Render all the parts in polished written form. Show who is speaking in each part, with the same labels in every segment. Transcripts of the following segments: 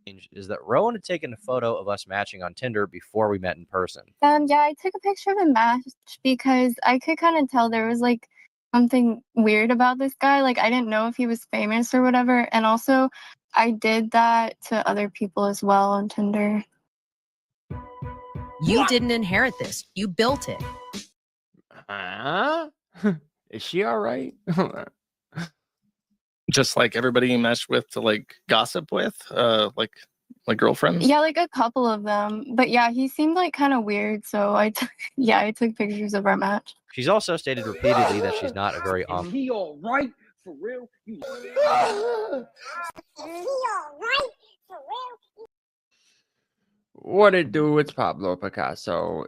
Speaker 1: is that Rowan had taken a photo of us matching on Tinder before we met in person.
Speaker 2: Yeah, I took a picture of the match because I could kind of tell there was like something weird about this guy. Like I didn't know if he was famous or whatever. And also I did that to other people as well on Tinder.
Speaker 3: You didn't inherit this. You built it.
Speaker 4: Is she all right?
Speaker 5: Just like everybody you meshed with to like gossip with, like girlfriends.
Speaker 2: Yeah, like a couple of them. But yeah, he seemed like kind of weird. So I took pictures of our match.
Speaker 1: She's also stated repeatedly that she's not a very
Speaker 6: Is he all right? For real? Is he
Speaker 7: all right? For real?
Speaker 4: What it do? It's Pablo Pickasso.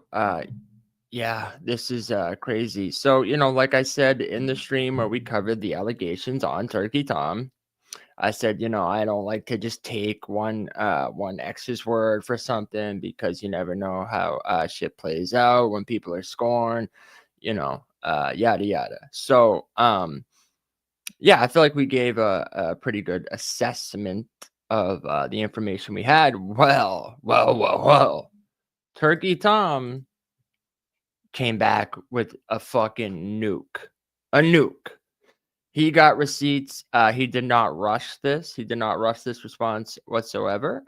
Speaker 4: Yeah, this is crazy. So, like I said in the stream where we covered the allegations on Turkey Tom, I said, I don't like to just take one ex's word for something because you never know how shit plays out when people are scorned, yada yada. So, yeah, I feel like we gave a pretty good assessment of the information we had. Well. Turkey Tom came back with a fucking nuke. A nuke. He got receipts. He did not rush this. He did not rush this response whatsoever.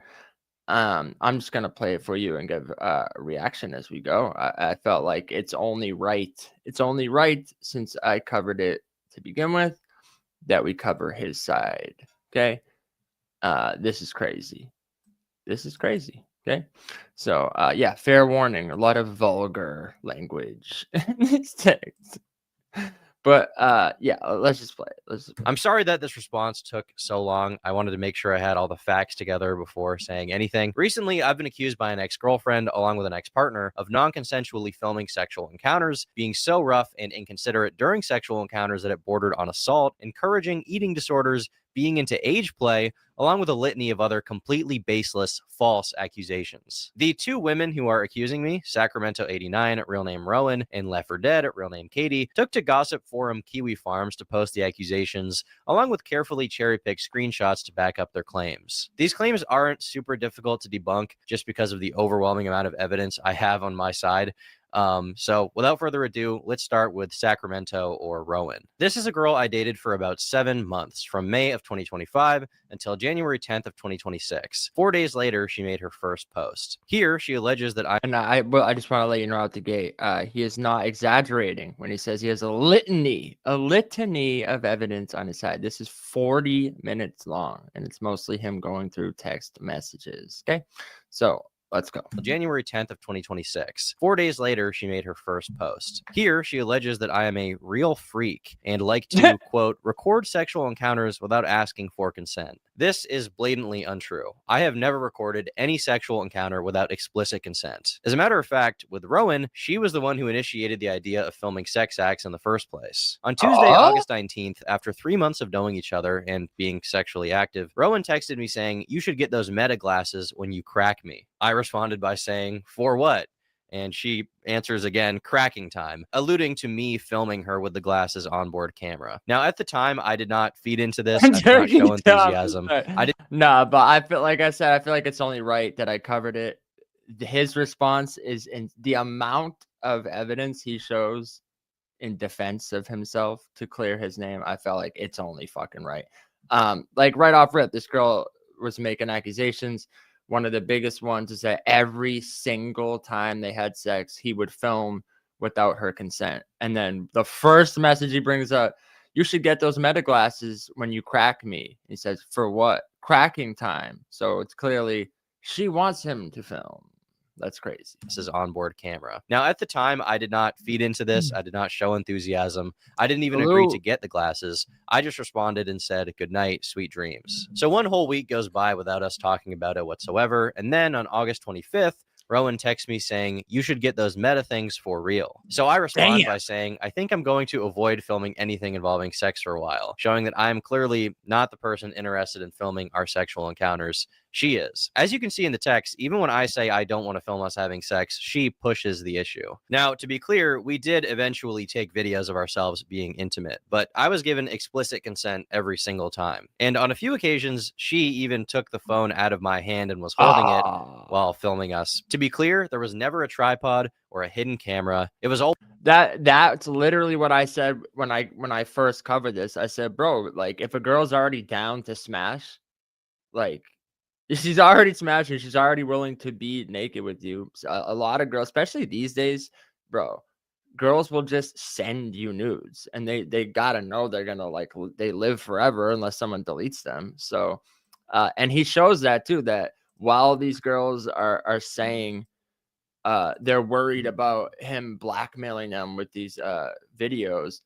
Speaker 4: I'm just going to play it for you and give a reaction as we go. I felt like it's only right. It's only right, since I covered it to begin with, that we cover his side. Okay. This is crazy. This is crazy. Okay. So, yeah, fair warning. A lot of vulgar language in this text. But yeah, let's just play it.
Speaker 1: I'm sorry that this response took so long. I wanted to make sure I had all the facts together before saying anything. Recently, I've been accused by an ex-girlfriend, along with an ex-partner, of non-consensually filming sexual encounters, being so rough and inconsiderate during sexual encounters that it bordered on assault, encouraging eating disorders, being into age play, along with a litany of other completely baseless, false accusations. The two women who are accusing me, Sacramento89, real name Rowan, and Left 4 Dead, real name Katie, took to gossip forum Kiwi Farms to post the accusations, along with carefully cherry-picked screenshots to back up their claims. These claims aren't super difficult to debunk just because of the overwhelming amount of evidence I have on my side. So without further ado, let's start with Sacramento or Rowan. This is a girl I dated for about 7 months, from May of 2025 until January 10th of 2026. 4 days later, she made her first post. Here, she alleges that I
Speaker 4: just want to let you know out the gate, he is not exaggerating when he says he has a litany of evidence on his side. This is 40 minutes long, and it's mostly him going through text messages. Okay, so let's go.
Speaker 1: January 10th of 2026. 4 days later, she made her first post. Here, she alleges that I am a real freak and like to, quote, record sexual encounters without asking for consent. This is blatantly untrue. I have never recorded any sexual encounter without explicit consent. As a matter of fact, with Rowan, she was the one who initiated the idea of filming sex acts in the first place. On Tuesday, August 19th, after 3 months of knowing each other and being sexually active, Rowan texted me saying, "You should get those meta glasses when you crack me." I responded by saying, "For what?" And she answers again, "Cracking time," alluding to me filming her with the glasses onboard camera. Now, at the time, I did not feed into this. I did not show enthusiasm.
Speaker 4: Nah, but I feel like I said, I feel like it's only right that I covered it. His response is in the amount of evidence he shows in defense of himself to clear his name. I felt like it's only fucking right. Like right off rip, this girl was making accusations. One of the biggest ones is that every single time they had sex, he would film without her consent. And then the first message he brings up, "You should get those meta glasses when you crack me." He says, "For what?" Cracking time. So it's clearly she wants him to film. That's crazy.
Speaker 1: This is onboard camera. Now, at the time, I did not feed into this. I did not show enthusiasm. I didn't even agree to get the glasses. I just responded and said, "Good night, sweet dreams." So 1 whole week goes by without us talking about it whatsoever. And then on August 25th, Rowan texts me saying, "You should get those meta things for real." So I respond by saying, "I think I'm going to avoid filming anything involving sex for a while," showing that I'm clearly not the person interested in filming our sexual encounters. She is. As you can see in the text, even when I say I don't want to film us having sex, she pushes the issue. Now, to be clear, we did eventually take videos of ourselves being intimate, but I was given explicit consent every single time. And on a few occasions, she even took the phone out of my hand and was holding it while filming us. To be clear, there was never a tripod or a hidden camera. It was all
Speaker 4: That's literally what I said when I first covered this. I said, bro, like if a girl's already down to smash, like she's already smashing, she's already willing to be naked with you. A lot of girls, especially these days, bro, girls will just send you nudes, and they gotta know they're gonna like they live forever unless someone deletes them. So and he shows that too, that while these girls are saying they're worried about him blackmailing them with these videos,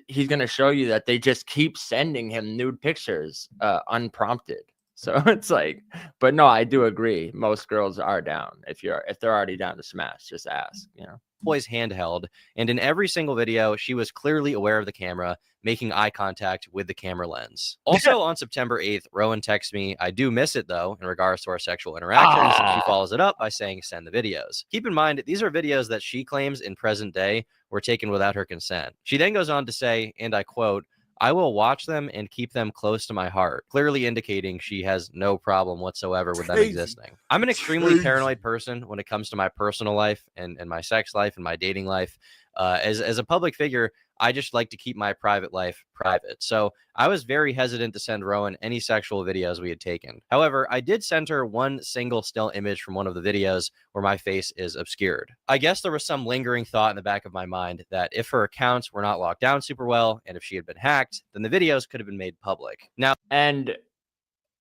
Speaker 4: he's going to show you that they just keep sending him nude pictures unprompted. So it's like, but no, I do agree. Most girls are down. If they're already down to smash, just ask, you know.
Speaker 1: Always handheld, and in every single video, she was clearly aware of the camera, making eye contact with the camera lens. Also, on September 8th, Rowan texts me, I do miss it though, in regards to our sexual interactions. She follows it up by saying, send the videos. Keep in mind, these are videos that she claims in present day were taken without her consent. She then goes on to say, and I quote, I will watch them and keep them close to my heart, clearly indicating she has no problem whatsoever with them existing. I'm an extremely paranoid person when it comes to my personal life and my sex life and my dating life. As a public figure, I just like to keep my private life private. So I was very hesitant to send Rowan any sexual videos we had taken. However, I did send her one single still image from one of the videos where my face is obscured. I guess there was some lingering thought in the back of my mind that if her accounts were not locked down super well, and if she had been hacked, then the videos could have been made public. Now,
Speaker 4: and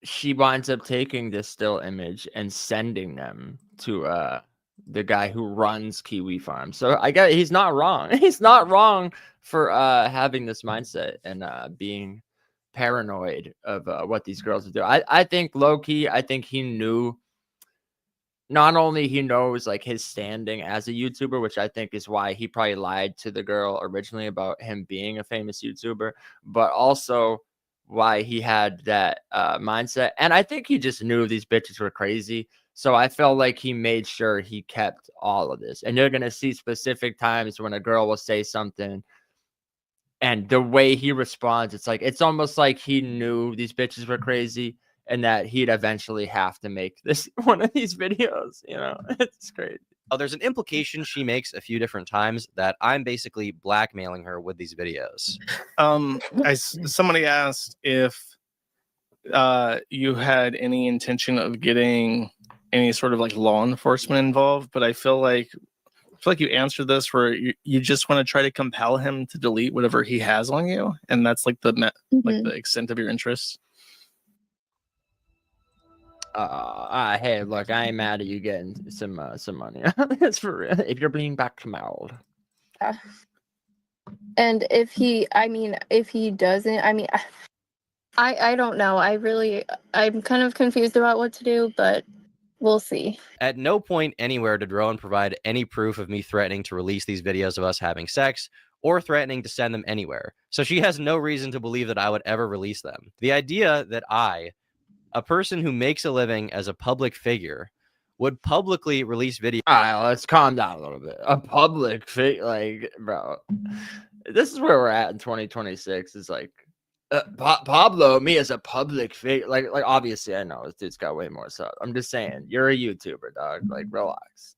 Speaker 4: she winds up taking this still image and sending them to the guy who runs Kiwi Farm. So I guess he's not wrong. He's not wrong for having this mindset and being paranoid of what these girls do. I think low key, I think he knew, not only he knows like his standing as a YouTuber, which I think is why he probably lied to the girl originally about him being a famous YouTuber, but also why he had that mindset. And I think he just knew these bitches were crazy. So I felt like he made sure he kept all of this. And you're going to see specific times when a girl will say something and the way he responds, it's like, it's almost like he knew these bitches were crazy and that he'd eventually have to make this one of these videos. You know, it's crazy.
Speaker 1: Oh, there's an implication she makes a few different times that I'm basically blackmailing her with these videos.
Speaker 5: Somebody asked if you had any intention of getting any sort of like law enforcement involved, but I feel like you answered this where you just want to try to compel him to delete whatever he has on you, and that's like the like the extent of your interest.
Speaker 4: Hey, look, I ain't mad at you getting some money. That's for real. If you're being blackmailed.
Speaker 2: And if he doesn't, I don't know. I'm kind of confused about what to do, but we'll see.
Speaker 1: At no point anywhere did Rowan provide any proof of me threatening to release these videos of us having sex or threatening to send them anywhere. So she has no reason to believe that I would ever release them. The idea that a person who makes a living as a public figure, would publicly release videos.
Speaker 4: All right, let's calm down a little bit. A public figure, like, bro, this is where we're at in 2026. It's like, Pablo, me as a public figure, like obviously I know this dude's got way more stuff. I'm just saying, you're a YouTuber, dog. Like, relax,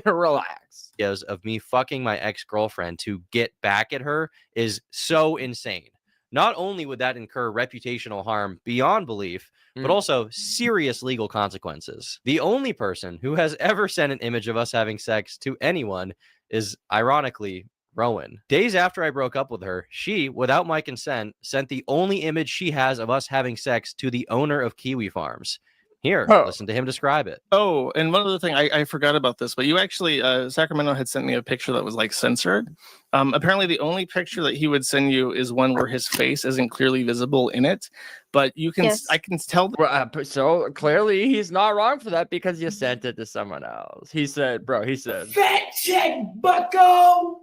Speaker 4: relax.
Speaker 1: Videos of me fucking my ex-girlfriend to get back at her is so insane. Not only would that incur reputational harm beyond belief, but also serious legal consequences. The only person who has ever sent an image of us having sex to anyone is, ironically, Rowan. Days after I broke up with her, she, without my consent, sent the only image she has of us having sex to the owner of Kiwi Farms. Here, listen to him describe it.
Speaker 5: Oh, and one other thing, I forgot about this, but you actually, Sacramento had sent me a picture that was like censored. Apparently the only picture that he would send you is one where his face isn't clearly visible in it, but you can, yes. I can tell.
Speaker 4: So clearly he's not wrong for that because you sent it to someone else. He said, bro, he said,
Speaker 6: fact check, bucko.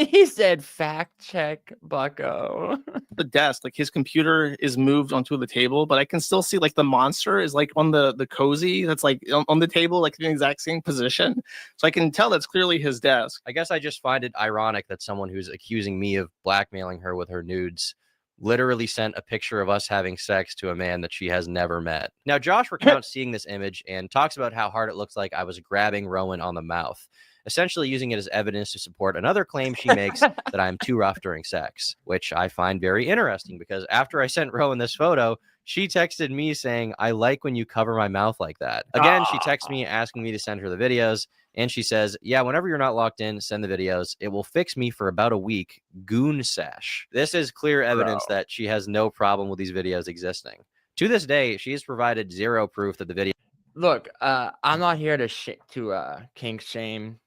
Speaker 4: He said, "Fact check, Bucko."
Speaker 5: The desk, like his computer is moved onto the table, but I can still see like the monster is like on the cozy that's like on the table, like in the exact same position. So I can tell that's clearly his desk.
Speaker 1: I guess I just find it ironic that someone who's accusing me of blackmailing her with her nudes literally sent a picture of us having sex to a man that she has never met. Now, Josh recounts seeing this image and talks about how hard it looks like I was grabbing Rowan on the mouth, essentially using it as evidence to support another claim she makes that I'm too rough during sex, which I find very interesting because after I sent Rowan this photo, she texted me saying, "I like when you cover my mouth like that." Again, she texts me asking me to send her the videos, and she says, "Yeah, whenever you're not locked in, send the videos. It will fix me for about a week. Goon sesh." This is clear evidence that she has no problem with these videos existing. To this day, she has provided zero proof that the video.
Speaker 4: Look, I'm not here to kink shame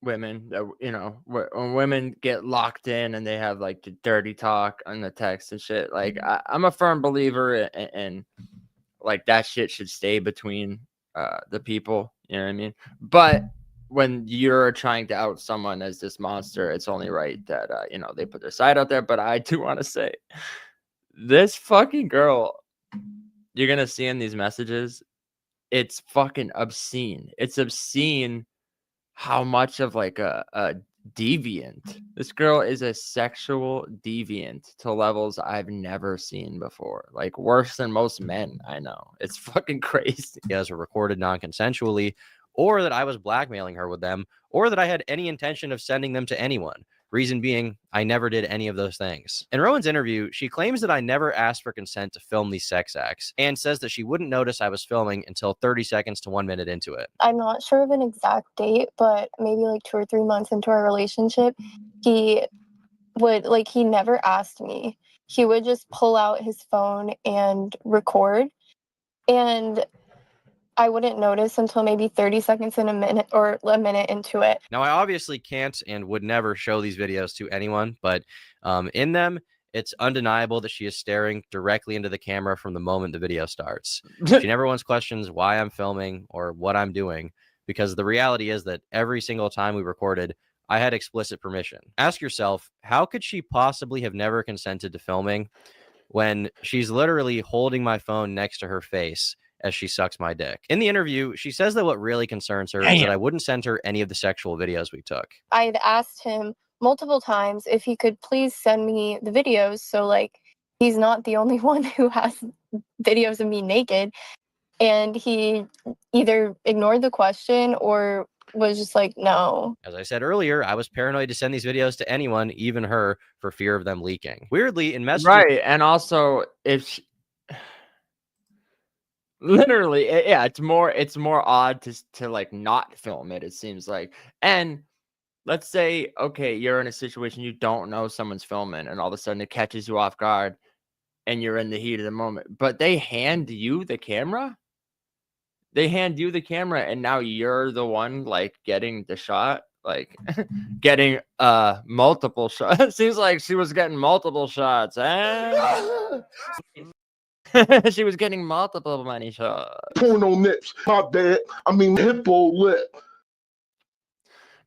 Speaker 4: women. When women get locked in and they have like the dirty talk on the text and shit. Like I'm a firm believer in like that shit should stay between the people. You know what I mean? But when you're trying to out someone as this monster, it's only right that they put their side out there. But I do want to say, this fucking girl, you're gonna see in these messages, it's fucking obscene. It's obscene how much of like a deviant. This girl is a sexual deviant to levels I've never seen before. Like worse than most men I know. It's fucking crazy.
Speaker 1: Videos were recorded non-consensually, or that I was blackmailing her with them, or that I had any intention of sending them to anyone. Reason being, I never did any of those things. In Rowan's interview, she claims that I never asked for consent to film these sex acts and says that she wouldn't notice I was filming until 30 seconds to 1 minute into it.
Speaker 2: I'm not sure of an exact date, but maybe like 2 or 3 months into our relationship, he never asked me. He would just pull out his phone and record. And I wouldn't notice until maybe 30 seconds in a minute or a minute into it.
Speaker 1: Now, I obviously can't and would never show these videos to anyone, but in them, it's undeniable that she is staring directly into the camera from the moment the video starts. She never once questions why I'm filming or what I'm doing, because the reality is that every single time we recorded, I had explicit permission. Ask yourself, how could she possibly have never consented to filming when she's literally holding my phone next to her face as she sucks my dick? In the interview, she says that what really concerns her is that I wouldn't send her any of the sexual videos we took.
Speaker 2: I had asked him multiple times if he could please send me the videos, so like he's not the only one who has videos of me naked, and he either ignored the question or was just like, no.
Speaker 1: As I said earlier, I was paranoid to send these videos to anyone, even her, for fear of them leaking. Weirdly, in messages,
Speaker 4: Right, and also if she, literally, yeah, it's more odd to like not film it. It seems like, and let's say, okay, you're in a situation you don't know someone's filming, and all of a sudden it catches you off guard, and you're in the heat of the moment. But they hand you the camera. They hand you the camera, and now you're the one like getting the shot, like getting multiple shots. It seems like she was getting multiple shots. She was getting multiple money shots.
Speaker 8: Porno nips. My bad. I mean hippo lip.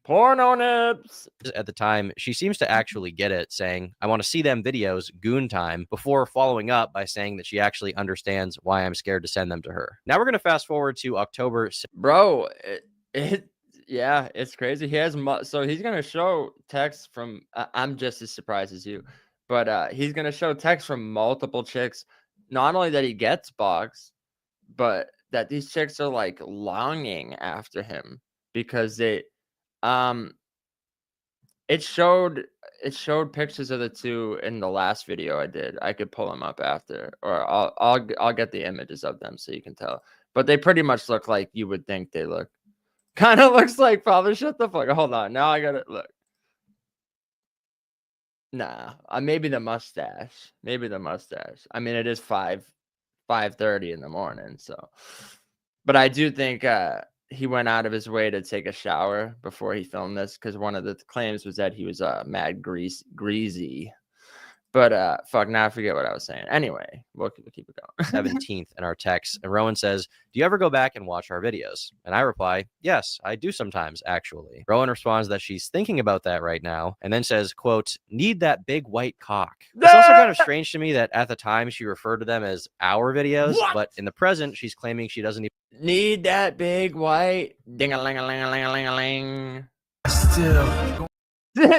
Speaker 4: Porno nips.
Speaker 1: At the time, she seems to actually get it, saying, "I want to see them videos, goon time," before following up by saying that she actually understands why I'm scared to send them to her. Now we're going to fast forward to October.
Speaker 4: Bro, yeah, it's crazy. He has so he's going to show text from, I'm just as surprised as you, but he's going to show text from multiple chicks. Not only that he gets box, but that these chicks are like longing after him because it showed pictures of the two in the last video I did. I could pull them up after, or I'll get the images of them so you can tell. But they pretty much look like you would think they look. Kind of looks like Pablo. Shut the fuck. Hold on. Now I gotta look. Nah, maybe the mustache. Maybe the mustache. I mean, it is 5:30 in the morning, so. But I do think he went out of his way to take a shower before he filmed this, because one of the claims was that he was mad greasy. But fuck, now I forget what I was saying. Anyway, we'll keep it going.
Speaker 1: 17th in our text, and Rowan says, "Do you ever go back and watch our videos?" And I reply, "Yes, I do sometimes, actually." Rowan responds that she's thinking about that right now, and then says, quote, "Need that big white cock." It's also kind of strange to me that at the time she referred to them as our videos, but in the present she's claiming she doesn't even
Speaker 4: Need that big white ding-a-ling-a-ling-a-ling-a-ling.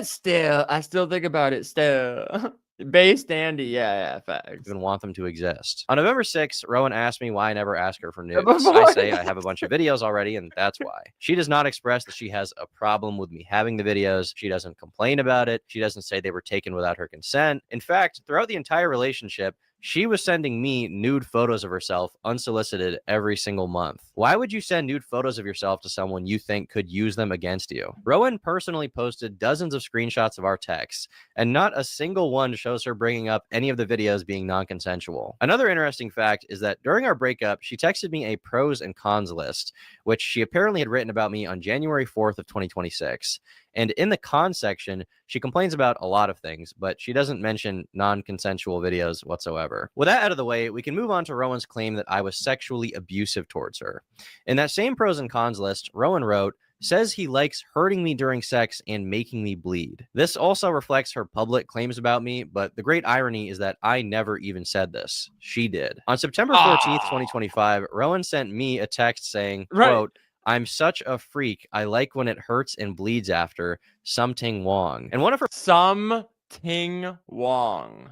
Speaker 4: Still, I still think about it. Still, Base Dandy, yeah, facts.
Speaker 1: even want them to exist. On November 6th, Rowan asked me why I never ask her for nudes.
Speaker 4: Before-
Speaker 1: I say I have a bunch of videos already, and that's why. She does not express that she has a problem with me having the videos. She doesn't complain about it. She doesn't say they were taken without her consent. In fact, throughout the entire relationship, she was sending me nude photos of herself unsolicited every single month. Why would you send nude photos of yourself to someone you think could use them against you? Rowan personally posted dozens of screenshots of our texts, and not a single one shows her bringing up any of the videos being non-consensual. Another interesting fact is that during our breakup, she texted me a pros and cons list, which she apparently had written about me on January 4th of 2026. And in the cons section, she complains about a lot of things, but she doesn't mention non-consensual videos whatsoever. With that out of the way, we can move on to Rowan's claim that I was sexually abusive towards her. In that same pros and cons list, Rowan wrote, "Says he likes hurting me during sex and making me bleed." This also reflects her public claims about me, but the great irony is that I never even said this. She did. On September 14th, 2025, Rowan sent me a text saying, quote, "I'm such a freak. I like when it hurts and bleeds after. Something Wong." And one of her
Speaker 4: Something Wong.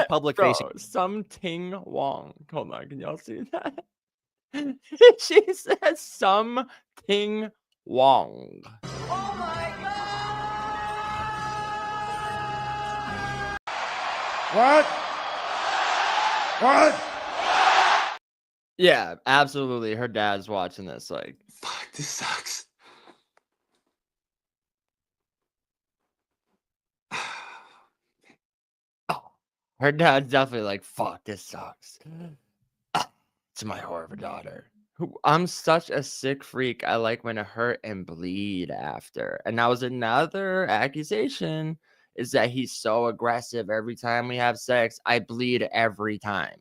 Speaker 1: public facing
Speaker 4: Something Wong. Hold on, can y'all see that? She says something Wong.
Speaker 8: What? What?
Speaker 4: Yeah, absolutely. Her dad's watching this. Like,
Speaker 8: Fuck, this sucks.
Speaker 4: her dad's definitely like, fuck, this sucks. It's my whore of a daughter. I'm such a sick freak. I like when it hurt and bleed after. And that was another accusation, is that he's so aggressive every time we have sex. I bleed every time.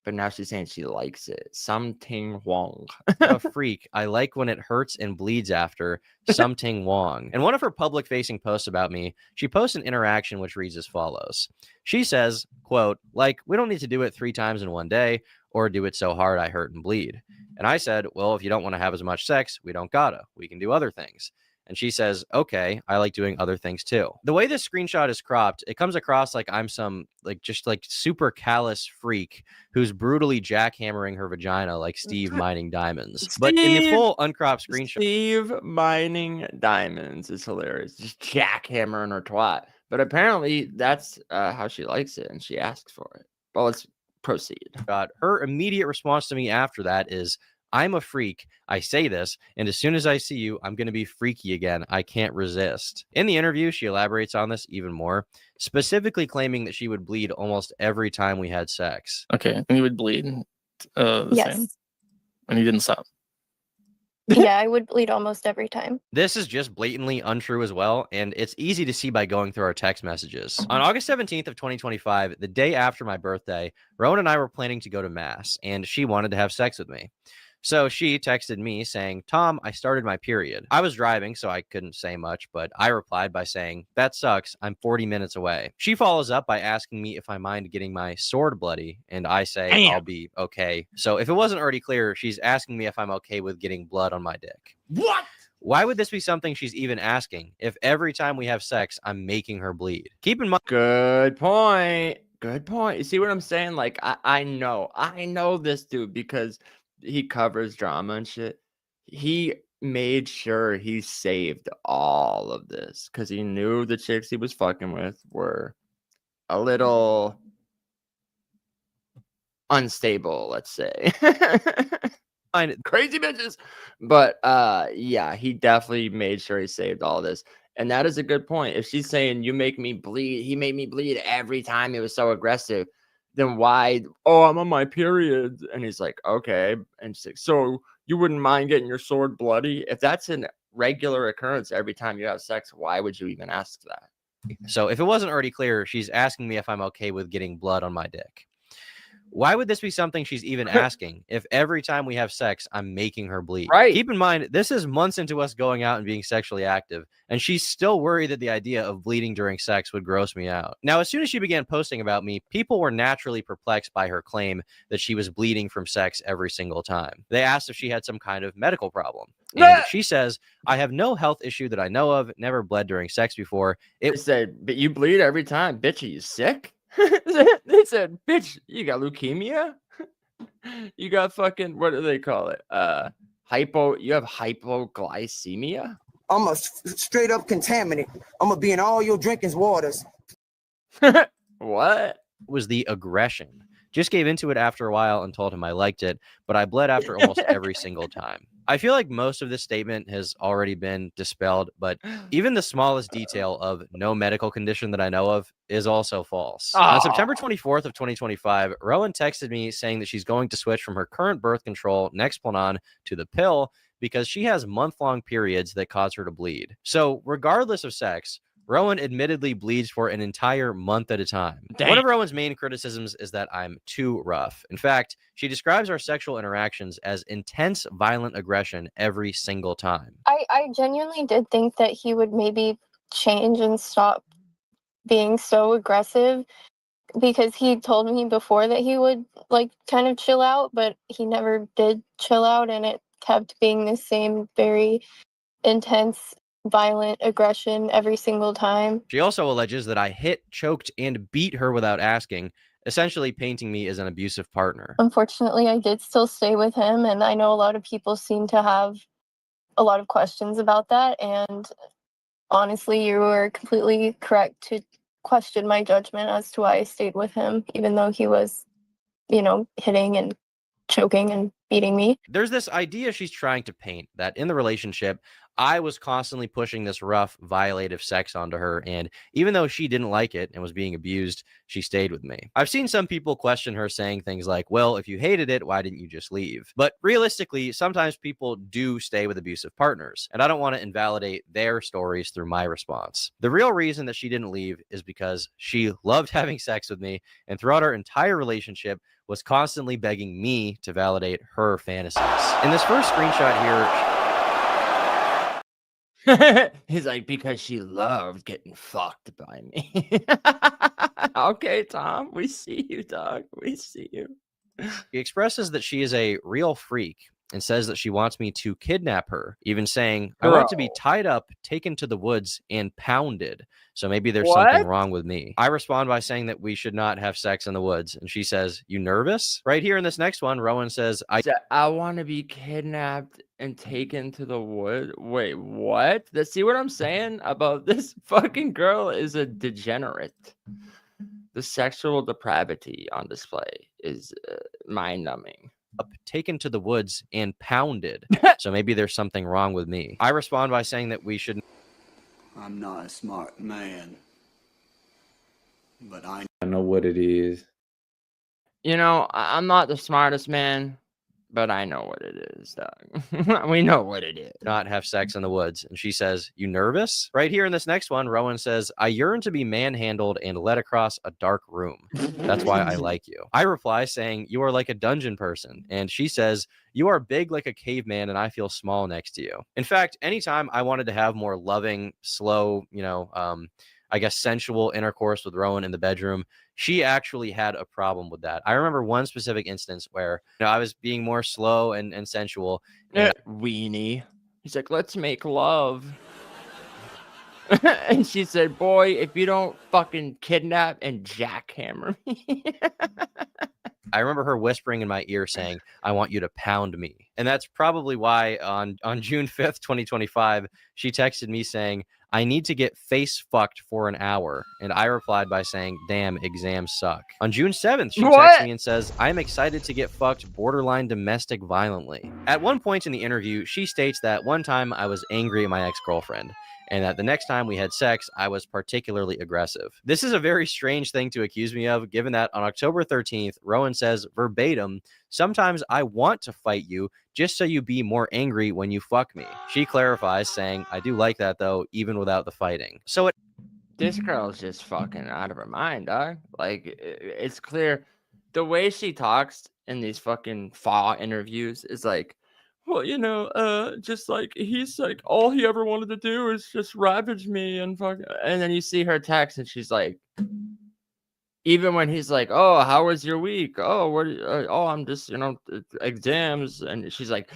Speaker 4: But now she's saying she likes it. Something Wong.
Speaker 1: a freak. I like when it hurts and bleeds after. Something Wong. In one of her public facing posts about me, she posts an interaction which reads as follows. She says, quote, "Like, we don't need to do it 3 times in one day or do it so hard I hurt and bleed." And I said, "Well, if you don't want to have as much sex, we don't gotta. We can do other things." And she says, "Okay, I like doing other things too." The way this screenshot is cropped, it comes across like I'm some just super callous freak who's brutally jackhammering her vagina like Steve mining diamonds. But in the full uncropped screenshot,
Speaker 4: Steve mining diamonds is hilarious. Just jackhammering her twat. But apparently that's how she likes it and she asks for it. Well, let's proceed.
Speaker 1: her immediate response to me after that is, "I'm a freak. I say this, and as soon as I see you, I'm going to be freaky again. I can't resist." In the interview, she elaborates on this even more, specifically claiming that she would bleed almost every time we had sex.
Speaker 5: Okay, and you would bleed the
Speaker 2: Yes.
Speaker 5: same, and you didn't stop.
Speaker 2: Yeah, I would bleed almost every time.
Speaker 1: This is just blatantly untrue as well, and it's easy to see by going through our text messages. On August 17th of 2025, the day after my birthday, Rowan and I were planning to go to mass, and she wanted to have sex with me. So she texted me saying, "Tom, I started my period." I was driving, so I couldn't say much, but I replied by saying, "That sucks. I'm 40 minutes away." She follows up by asking me if I mind getting my sword bloody, and I say,
Speaker 4: Damn.
Speaker 1: I'll be okay. So if it wasn't already clear, she's asking me if I'm okay with getting blood on my dick.
Speaker 4: What?
Speaker 1: Why would this be something she's even asking if every time we have sex, I'm making her bleed? Keep in mind,
Speaker 4: Good point. Good point. You see what I'm saying? Like, I know this dude because he covers drama and shit. He made sure he saved all of this because he knew the chicks he was fucking with were a little unstable, let's say. Crazy bitches. But yeah, he definitely made sure he saved all this. And that is a good point. If she's saying you make me bleed, he made me bleed every time he was so aggressive, then why? Oh, I'm on my period. And he's like, okay. And she's like, so you wouldn't mind getting your sword bloody? If that's a regular occurrence every time you have sex, why would you even ask that?
Speaker 1: So if it wasn't already clear, she's asking me if I'm okay with getting blood on my dick. Why would this be something she's even asking if every time we have sex, I'm making her bleed?
Speaker 4: Right.
Speaker 1: Keep in mind, this is months into us going out and being sexually active, and she's still worried that the idea of bleeding during sex would gross me out. Now, as soon as she began posting about me, people were naturally perplexed by her claim that she was bleeding from sex every single time. They asked if she had some kind of medical problem. And she says, I have no health issue that I know of, never bled during sex before.
Speaker 4: They said, but you bleed every time. Bitch, are you sick? They said, bitch, you got leukemia? You got fucking, what do they call it? You have hypoglycemia?
Speaker 9: I'm a straight up contaminant. I'm gonna be in all your drinking waters.
Speaker 4: What?
Speaker 1: Was the aggression. Just gave into it after a while and told him I liked it, but I bled after almost every single time. I feel like most of this statement has already been dispelled, but even the smallest detail of no medical condition that I know of is also false. On September 24th of 2025, Rowan texted me saying that she's going to switch from her current birth control, Nexplanon, to the pill because she has month-long periods that cause her to bleed. So regardless of sex, Rowan admittedly bleeds for an entire month at a time.
Speaker 4: Dang.
Speaker 1: One of Rowan's main criticisms is that I'm too rough. In fact, she describes our sexual interactions as intense, violent aggression every single time.
Speaker 2: I genuinely did think that he would maybe change and stop being so aggressive, because he told me before that he would like kind of chill out, but he never did chill out, and it kept being the same very intense, violent aggression every single time.
Speaker 1: She also alleges that I hit, choked, and beat her without asking, essentially painting me as an abusive partner.
Speaker 2: Unfortunately, I did still stay with him, and I know a lot of people seem to have a lot of questions about that, and honestly, you were completely correct to question my judgment as to why I stayed with him, even though he was, hitting and choking and beating me.
Speaker 1: There's this idea she's trying to paint that in the relationship, I was constantly pushing this rough, violative sex onto her, and even though she didn't like it and was being abused, she stayed with me. I've seen some people question her saying things like, well, if you hated it, why didn't you just leave? But realistically, sometimes people do stay with abusive partners, and I don't want to invalidate their stories through my response. The real reason that she didn't leave is because she loved having sex with me, and throughout our entire relationship, was constantly begging me to validate her fantasies. In this first screenshot here,
Speaker 4: he's like, because she loved getting fucked by me. Okay, Tom, we see you, dog. We see you.
Speaker 1: she expresses that she is a real freak and says that she wants me to kidnap her, even saying, I want to be tied up, taken to the woods, and pounded. So maybe there's something wrong with me. I respond by saying that we should not have sex in the woods. And she says, you nervous? Right here in this next one, Rowan says,
Speaker 4: I want to be kidnapped and taken to the wood. Wait, what? See what I'm saying about this fucking girl is a degenerate. The sexual depravity on display is mind-numbing.
Speaker 1: Up, taken to the woods, and pounded. So maybe there's something wrong with me. I respond by saying that we should.
Speaker 10: I'm not a smart man, but I
Speaker 11: know what it is.
Speaker 4: I'm not the smartest man, but I know what it is, dog. We know what it is.
Speaker 1: Not have sex in the woods. And she says, you nervous? Right here in this next one, Rowan says, I yearn to be manhandled and led across a dark room. That's why I like you. I reply saying, you are like a dungeon person. And she says, you are big like a caveman and I feel small next to you. In fact, anytime I wanted to have more loving, slow, sensual intercourse with Rowan in the bedroom, she actually had a problem with that. I remember one specific instance where I was being more slow and sensual. And
Speaker 4: weenie. He's like, let's make love. And she said, boy, if you don't fucking kidnap and jackhammer me.
Speaker 1: I remember her whispering in my ear saying, I want you to pound me. And that's probably why on June 5th, 2025, she texted me saying, I need to get face fucked for an hour. And I replied by saying, damn, exams suck. On June 7th, she texts me and says, I'm excited to get fucked borderline domestic violently. At one point in the interview, she states that one time I was angry at my ex-girlfriend, and that the next time we had sex, I was particularly aggressive. This is a very strange thing to accuse me of, given that on October 13th, Rowan says verbatim, sometimes I want to fight you just so you be more angry when you fuck me. She clarifies saying, I do like that though, even without the fighting. So
Speaker 4: This girl's just fucking out of her mind, dog. Like, it's clear the way she talks in these fucking interviews is like, well, just like he's like, all he ever wanted to do is just ravage me and fuck. And then you see her text, and she's like, even when he's like, oh, how was your week? Oh, I'm just, exams. And she's like,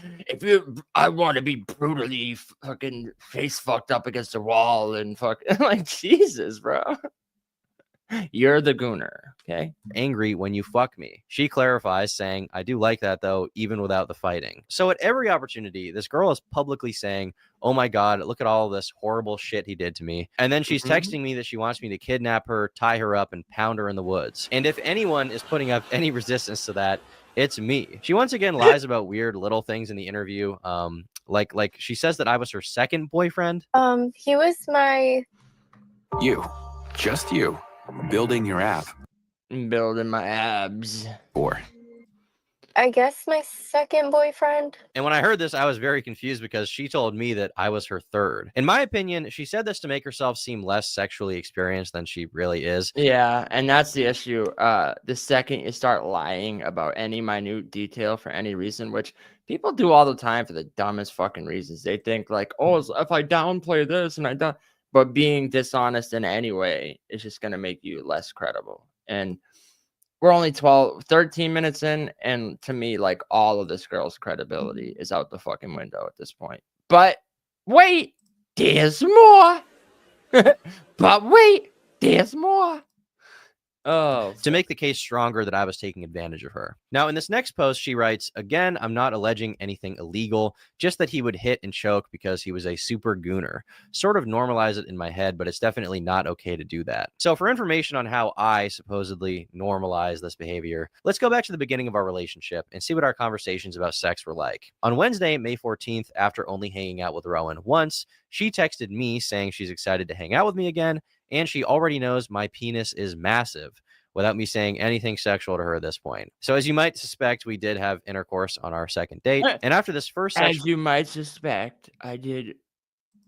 Speaker 4: I want to be brutally fucking face fucked up against the wall and fuck. Like, Jesus, bro. You're the gooner, okay?
Speaker 1: Angry when you fuck me. She clarifies, saying, I do like that though, even without the fighting. So at every opportunity, this girl is publicly saying, oh my God, look at all this horrible shit he did to me. And then she's texting me that she wants me to kidnap her, tie her up, and pound her in the woods. And if anyone is putting up any resistance to that, it's me. She once again lies about weird little things in the interview. Like she says that I was her second boyfriend.
Speaker 2: He was my
Speaker 11: You, just you, building your app.
Speaker 4: Building my abs.
Speaker 11: Or
Speaker 2: I guess my second boyfriend.
Speaker 1: And when I heard this, I was very confused because she told me that I was her third. In my opinion, she said this to make herself seem less sexually experienced than she really is.
Speaker 4: Yeah, and that's the issue. The second you start lying about any minute detail for any reason, which people do all the time for the dumbest fucking reasons. They think like, oh, if I downplay this and I don't, but being dishonest in any way is just going to make you less credible. And we're only 13 minutes in, and to me, like, all of this girl's credibility is out the fucking window at this point. But wait, there's more. But wait, there's more. Oh,
Speaker 1: to make the case stronger that I was taking advantage of her. Now, in this next post, she writes, again, I'm not alleging anything illegal, just that he would hit and choke because he was a super gooner. Sort of normalize it in my head, but it's definitely not okay to do that. So for information on how I supposedly normalize this behavior, let's go back to the beginning of our relationship and see what our conversations about sex were like. On Wednesday, May 14th, after only hanging out with Rowan once, she texted me saying she's excited to hang out with me again, and she already knows my penis is massive, without me saying anything sexual to her at this point. So as you might suspect, we did have intercourse on our second date. And after this first
Speaker 4: as you might suspect, I did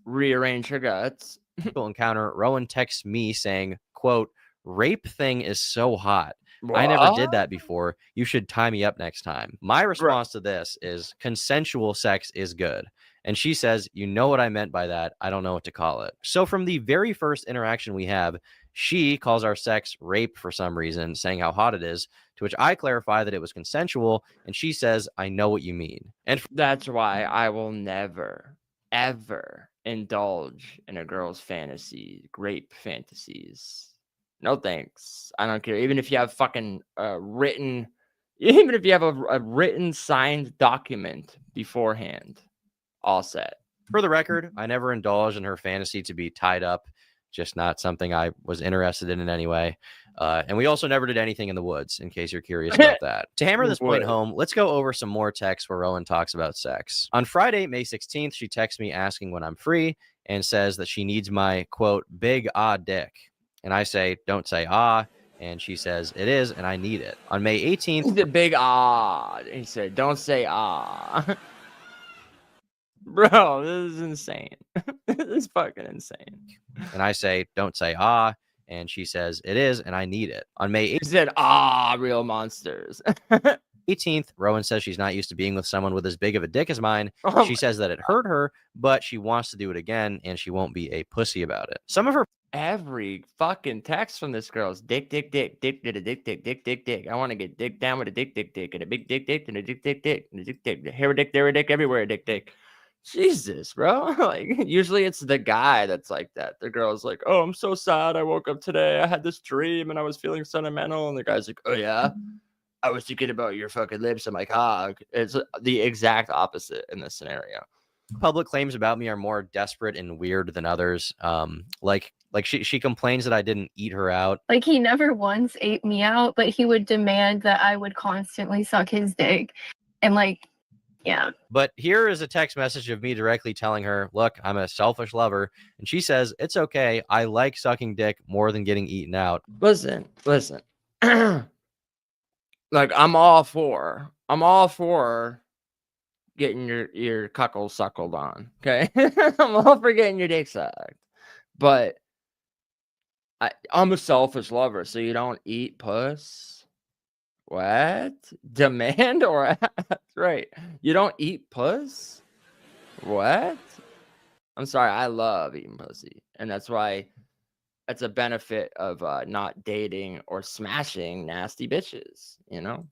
Speaker 4: rearrange her guts.
Speaker 1: encounter, Rowan texts me saying, quote, rape thing is so hot. I never did that before. You should tie me up next time. My response to this is consensual sex is good. And she says, you know what I meant by that. I don't know what to call it. So from the very first interaction we have, she calls our sex rape for some reason, saying how hot it is, to which I clarify that it was consensual. And she says, I know what you mean. And
Speaker 4: that's why I will never, ever indulge in a girl's fantasy, rape fantasies. No thanks. I don't care. Even if you have fucking even if you have a written signed document beforehand, all set.
Speaker 1: For the record, I never indulged in her fantasy to be tied up. Just not something I was interested in any way. And we also never did anything in the woods, in case you're curious about that. To hammer this point home, let's go over some more texts where Rowan talks about sex. On Friday, May 16th, she texts me asking when I'm free and says that she needs my, quote, big dick. And I say, don't say and she says, it is, and I need it. On May 18th...
Speaker 4: The big he said, don't say Bro, this is insane. This is fucking insane.
Speaker 1: And I say, don't say and she says, it is, and I need it. On May 18th...
Speaker 4: He said, real monsters.
Speaker 1: 18th, Rowan says she's not used to being with someone with as big of a dick as mine. She says that it hurt her, but she wants to do it again, and she won't be a pussy about it. Some of her...
Speaker 4: Every fucking text from this girl is dick, dick, dick, dick, dick, dick, dick, dick, dick, dick. I want to get dick down with a dick, dick, dick, and a big dick, dick, and a dick, dick, dick, and a dick, dick, here a dick, there a dick, everywhere a dick, dick. Jesus, bro. Like, usually it's the guy that's like that. The girl's like, oh, I'm so sad. I woke up today. I had this dream and I was feeling sentimental. And the guy's like, oh, yeah, I was thinking about your fucking lips and my cock. It's the exact opposite in this scenario.
Speaker 1: Public claims about me are more desperate and weird than others. Like she complains that I didn't eat her out.
Speaker 2: Like, he never once ate me out, but he would demand that I would constantly suck his dick. And like, yeah.
Speaker 1: But here is a text message of me directly telling her, look, I'm a selfish lover. And she says, it's okay. I like sucking dick more than getting eaten out.
Speaker 4: Listen. Like, I'm all for getting your cuckle suckled on. Okay. I'm all for getting your dick sucked. But I'm a selfish lover, so you don't eat puss? What? Demand or ask? Right. You don't eat puss? What? I'm sorry, I love eating pussy. And that's why it's a benefit of not dating or smashing nasty bitches, you know?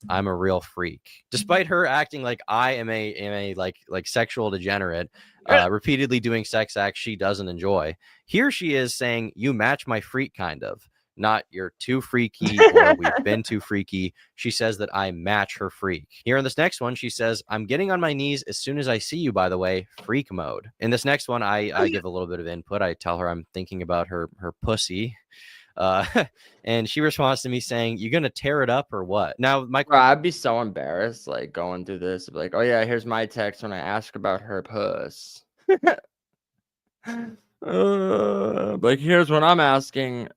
Speaker 1: I'm a real freak. Despite her acting like I am a like sexual degenerate, repeatedly doing sex acts she doesn't enjoy. Here she is saying, "You match my freak," kind of. Not "you're too freaky" or "we've been too freaky." She says that I match her freak. Here in this next one, she says, "I'm getting on my knees as soon as I see you, by the way, freak mode." In this next one, I give a little bit of input. I tell her I'm thinking about her pussy. Uh, and she responds to me saying, "You gonna tear it up or what?" Now,
Speaker 4: Bro, I'd be so embarrassed, like, going through this. I'd be like, oh, yeah, here's my text when I ask about her puss. Like, here's what I'm asking.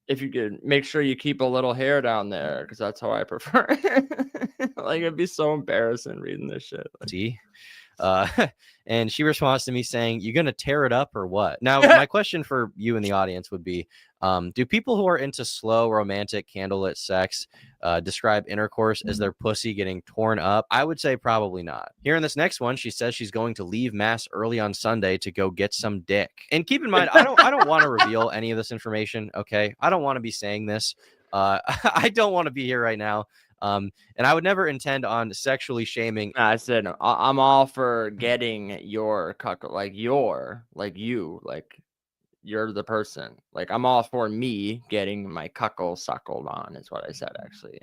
Speaker 4: If you could make sure you keep a little hair down there, because that's how I prefer it. Like, it'd be so embarrassing reading this shit. Like,
Speaker 1: see. And she responds to me saying, "You gonna tear it up or what?" Now, my question for you in the audience would be, do people who are into slow, romantic, candlelit sex describe intercourse as their pussy getting torn up? I would say probably not. Here in this next one, she says she's going to leave mass early on Sunday to go get some dick. And keep in mind, I don't want to reveal any of this information. Okay, I don't want to be saying this. I don't want to be here right now. And I would never intend on sexually shaming.
Speaker 4: I said I'm all for getting your cuckle, like you, like you're the person. Like, I'm all for me getting my cuckle suckled on, is what I said, actually.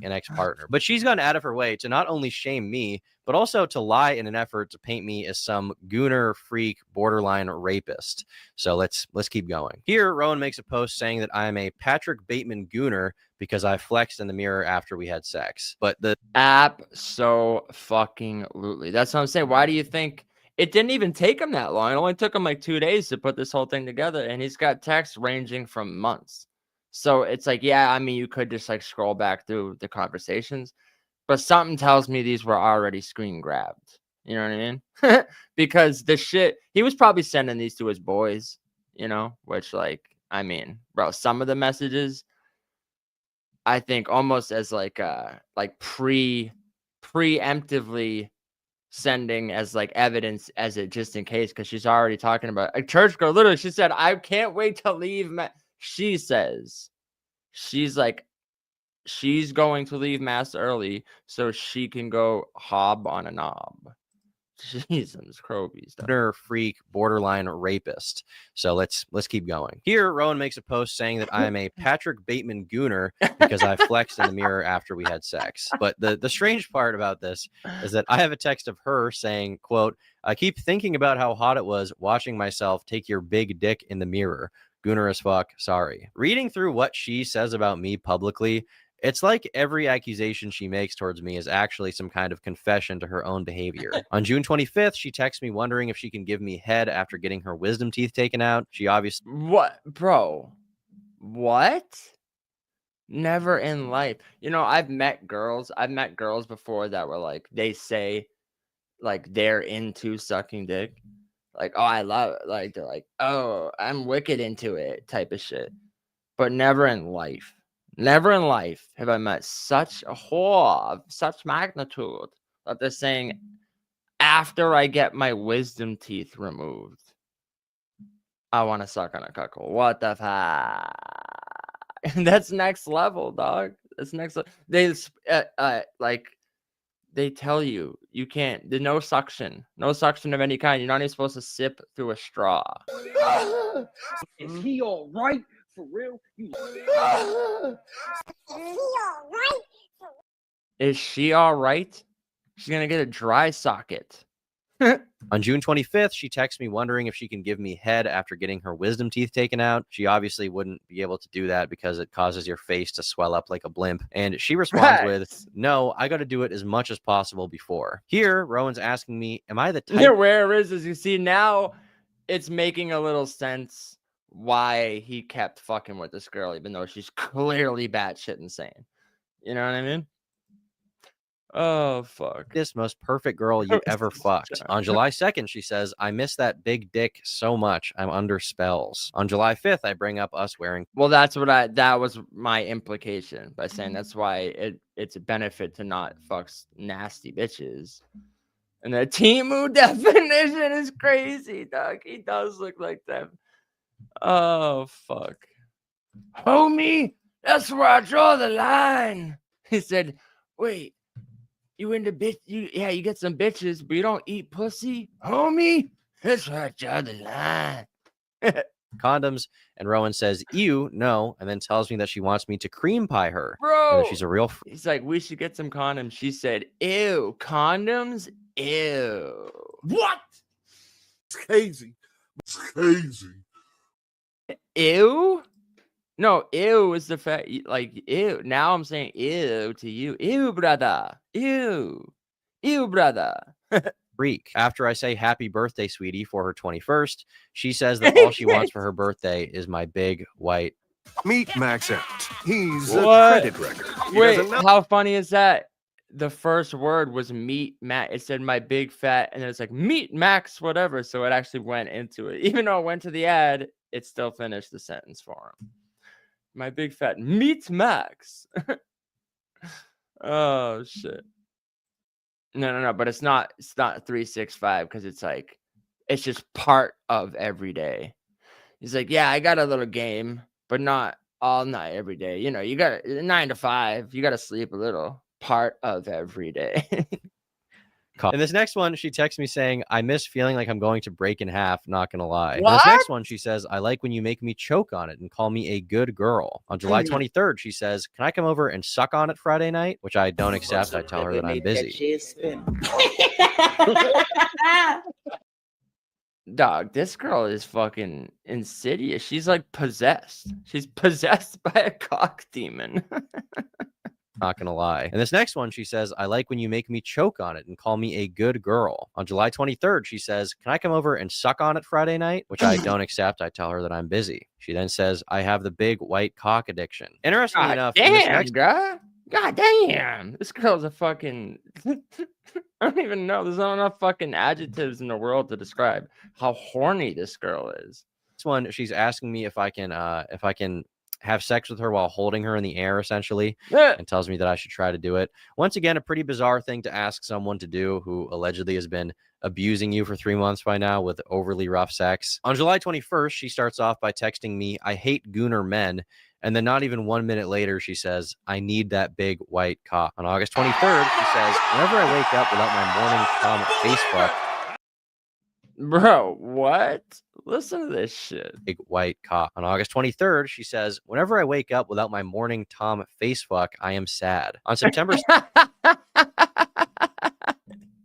Speaker 1: An ex-partner, but she's gone out of her way to not only shame me, but also to lie in an effort to paint me as some gooner, freak, borderline rapist. So let's keep going. Here, Rowan makes a post saying that I am a Patrick Bateman gooner because I flexed in the mirror after we had sex. But the
Speaker 4: Abso-fucking-lutely. That's what I'm saying. Why do you think it didn't even take him that long? It only took him like 2 days to put this whole thing together, and he's got texts ranging from months. So it's like, yeah, I mean, you could just like scroll back through the conversations, but something tells me these were already screen grabbed. You know what I mean? Because the shit, he was probably sending these to his boys, you know, which, like, I mean, bro, some of the messages, I think almost as like preemptively sending as like evidence as it just in case, because she's already talking about a church girl. Literally, she said, "I can't wait to leave." She says she's like, she's going to leave mass early so she can go hob on a knob. Jesus, Croby stuff.
Speaker 1: Freak, borderline rapist. So let's keep going. Here, Rowan makes a post saying that I am a Patrick Bateman gooner because I flexed in the mirror after we had sex. But the strange part about this is that I have a text of her saying, quote, "I keep thinking about how hot it was watching myself take your big dick in the mirror. Gooner as fuck. Sorry." Reading through what she says about me publicly, it's like every accusation she makes towards me is actually some kind of confession to her own behavior. On June 25th, she texts me wondering if she can give me head after getting her wisdom teeth taken out. She obviously...
Speaker 4: What? Bro. What? Never in life. You know, I've met girls before that were like, they say like they're into sucking dick. Like, oh, I love it. Like, they're like, oh, I'm wicked into it type of shit. But never in life have I met such a whore of such magnitude that they're saying, after I get my wisdom teeth removed, I want to suck on a cuckle. What the fuck? That's next level, dog. That's next level. They like, they tell you can't. There's no suction of any kind. You're not even supposed to sip through a straw.
Speaker 6: Is he all right? For real?
Speaker 4: Is she all right? She's gonna get a dry socket.
Speaker 1: On June 25th, she texts me wondering if she can give me head after getting her wisdom teeth taken out. She obviously wouldn't be able to do that because it causes your face to swell up like a blimp. And she responds with, "No, I got to do it as much as possible before." Here, Rowan's asking me, am I the type...
Speaker 4: Yeah, where is this? You see, now it's making a little sense why he kept fucking with this girl, even though she's clearly batshit insane. You know what I mean? Oh fuck.
Speaker 1: This most perfect girl you ever fucked. On July 2nd, she says, I miss that big dick so much. I'm under spells. On July 5th, I bring up us wearing.
Speaker 4: Well, that was my implication by saying that's why it's a benefit to not fuck nasty bitches. And the Timu definition is crazy, dog. He does look like them. Oh fuck. Homie, that's where I draw the line. He said, wait. You into bitch? You get some bitches, but you don't eat pussy, homie. That's right, draw the line.
Speaker 1: Condoms, and Rowan says, "Ew, no," and then tells me that she wants me to cream pie her,
Speaker 4: Bro,
Speaker 1: and that she's a real.
Speaker 4: He's like, we should get some condoms. She said, "Ew, condoms, ew."
Speaker 8: What? It's crazy. It's crazy.
Speaker 4: Ew. No, ew is the fact, like, ew. Now I'm saying ew to you. Ew, brother. Ew. Ew, brother.
Speaker 1: Freak. After I say happy birthday, sweetie, for her 21st, she says that all she wants for her birthday is my big white.
Speaker 11: Meet Max out. He's
Speaker 4: What?
Speaker 11: a credit record. He
Speaker 4: Wait,
Speaker 11: doesn't know-
Speaker 4: how funny is that? The first word was meat Max. It said my big fat, and then it's like meat Max, whatever. So it actually went into it. Even though it went to the ad, it still finished the sentence for him. My big fat meat Max. Oh shit. No, but it's not 365 because it's like it's just part of every day. He's like, yeah, I got a little game, but not all night every day. You know, you got 9 to 5, you gotta sleep a little. Part of every day.
Speaker 1: In this next one, she texts me saying, I miss feeling like I'm going to break in half, not gonna lie. In this
Speaker 4: What?
Speaker 1: next one, she says, I like when you make me choke on it and call me a good girl. On July 23rd, she says, can I come over and suck on it Friday night? Which I don't accept. I tell her that I'm busy.
Speaker 4: Dog, this girl is fucking insidious. She's like possessed. She's possessed by a cock demon.
Speaker 1: Not gonna lie. In this next one, she says, I like when you make me choke on it and call me a good girl. On July 23rd, she says, can I come over and suck on it Friday night? Which I don't accept. I tell her that I'm busy. She then says, I have the big white cock addiction. Interestingly enough, in this
Speaker 4: damn,
Speaker 1: next
Speaker 4: girl. God damn. This girl's a fucking I don't even know. There's not enough fucking adjectives in the world to describe how horny this girl is.
Speaker 1: one, she's asking me if I can have sex with her while holding her in the air, essentially, and tells me that I should try to do it. Once again, a pretty bizarre thing to ask someone to do who allegedly has been abusing you for 3 months by now with overly rough sex. On July 21st, she starts off by texting me, I hate gooner men. And then not even 1 minute later, she says, I need that big white cock. On August 23rd, she says, whenever I wake up without my morning Tom face fuck.
Speaker 4: Bro, what? Listen to this shit.
Speaker 1: Big white cock. On August 23rd, she says, whenever I wake up without my morning Tom face fuck, I am sad. On September...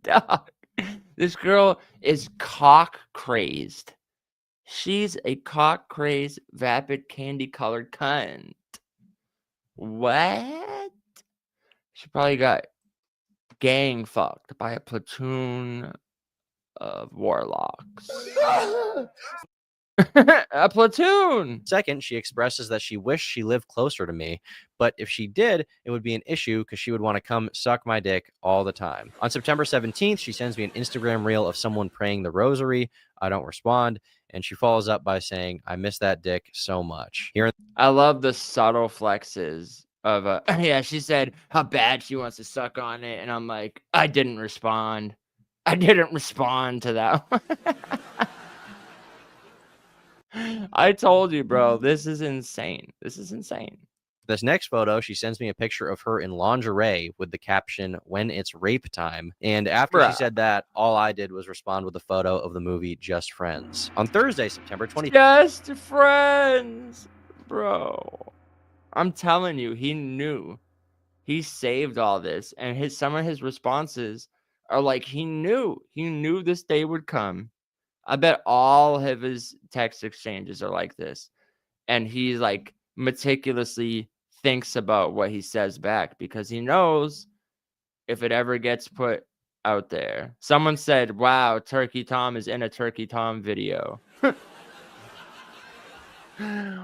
Speaker 4: Dog, this girl is cock crazed. She's a cock crazed, vapid, candy colored cunt. What? She probably got gang fucked by a platoon of warlocks. A platoon.
Speaker 1: Second, she expresses that she wished she lived closer to me, but if she did, it would be an issue because she would want to come suck my dick all the time. On September 17th, she sends me an Instagram reel of someone praying the rosary. I don't respond, and she follows up by saying, I miss that dick so much.
Speaker 4: I love the subtle flexes of yeah, she said how bad she wants to suck on it, and I'm like, I didn't respond to that one. I told you, bro, this is insane. This
Speaker 1: next photo, she sends me a picture of her in lingerie with the caption, when it's rape time. And after she said that, all I did was respond with a photo of the movie Just Friends. On Thursday, September 20th.
Speaker 4: Just Friends, bro. I'm telling you, he knew. He saved all this. And some of his responses are like, he knew this day would come. I bet all of his text exchanges are like this. And he like meticulously thinks about what he says back because he knows if it ever gets put out there. Someone said, wow, Turkey Tom is in a Turkey Tom video.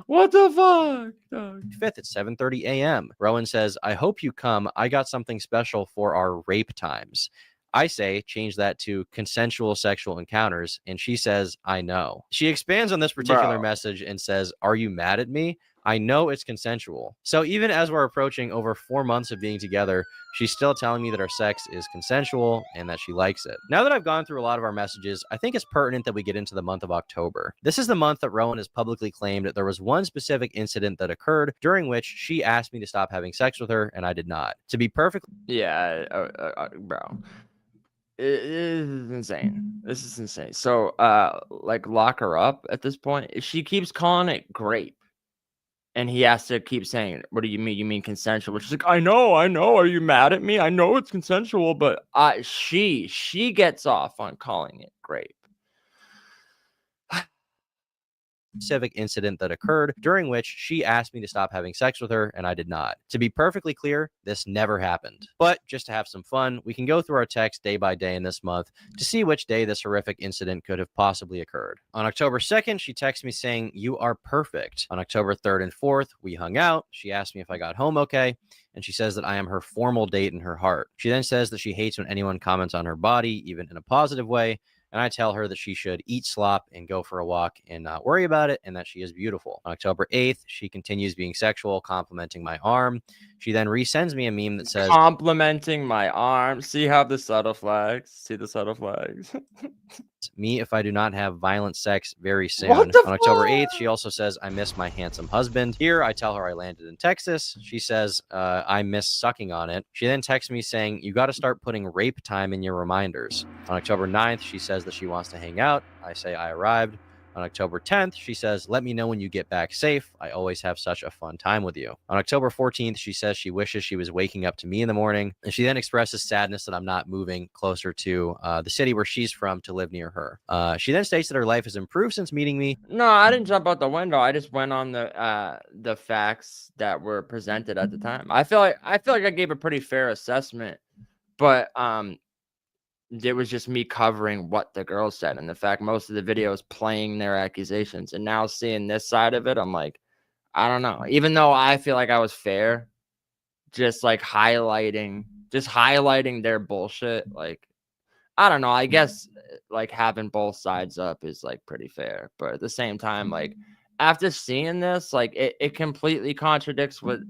Speaker 4: What the fuck, dog?
Speaker 1: 5th at 7:30 a.m. Rowan says, I hope you come. I got something special for our rape times. I say, change that to consensual sexual encounters. And she says, I know. She expands on this particular
Speaker 4: Bro.
Speaker 1: message and says, are you mad at me? I know it's consensual. So even as we're approaching over 4 months of being together, she's still telling me that our sex is consensual and that she likes it. Now that I've gone through a lot of our messages, I think it's pertinent that we get into the month of October. This is the month that Rowan has publicly claimed that there was one specific incident that occurred during which she asked me to stop having sex with her, and I did not. To be perfectly
Speaker 4: Yeah, bro. It is insane. This is insane. So, like, lock her up at this point. She keeps calling it grape. And he has to keep saying, what do you mean? You mean consensual? She's like, I know. Are you mad at me? I know it's consensual, but she gets off on calling it grape.
Speaker 1: specific incident that occurred during which she asked me to stop having sex with her, and I did not. To be perfectly clear, this never happened. But just to have some fun, we can go through our texts day by day in this month to see which day this horrific incident could have possibly occurred. On October 2nd, she texted me saying, you are perfect. On October 3rd and 4th, we hung out. She asked me if I got home okay, and she says that I am her formal date in her heart. She then says that she hates when anyone comments on her body, even in a positive way, and I tell her that she should eat slop and go for a walk and not worry about it, and that she is beautiful. On October 8th, she continues being sexual, complimenting my arm. She then resends me a meme that says,
Speaker 4: complimenting my arm. See how the subtle flags? See the subtle flags?
Speaker 1: me if I do not have violent sex very soon.
Speaker 4: What the
Speaker 1: On October
Speaker 4: fuck?
Speaker 1: 8th, she also says, I miss my handsome husband. Here, I tell her I landed in Texas. She says, I miss sucking on it. She then texts me saying, you got to start putting rape time in your reminders. On October 9th, she says that she wants to hang out. I say I arrived. On October 10th, she says, let me know when you get back safe. I always have such a fun time with you. On October 14th, she says she wishes she was waking up to me in the morning. And she then expresses sadness that I'm not moving closer to the city where she's from to live near her. She then states that her life has improved since meeting me.
Speaker 4: No, I didn't jump out the window. I just went on the facts that were presented at the time. I feel like I gave a pretty fair assessment, but it was just me covering what the girl said, and the fact most of the video is playing their accusations. And now seeing this side of it, I'm like, I don't know. Even though I feel like I was fair, just like highlighting their bullshit. Like, I don't know. I guess like having both sides up is like pretty fair, but at the same time, like after seeing this, like it completely contradicts what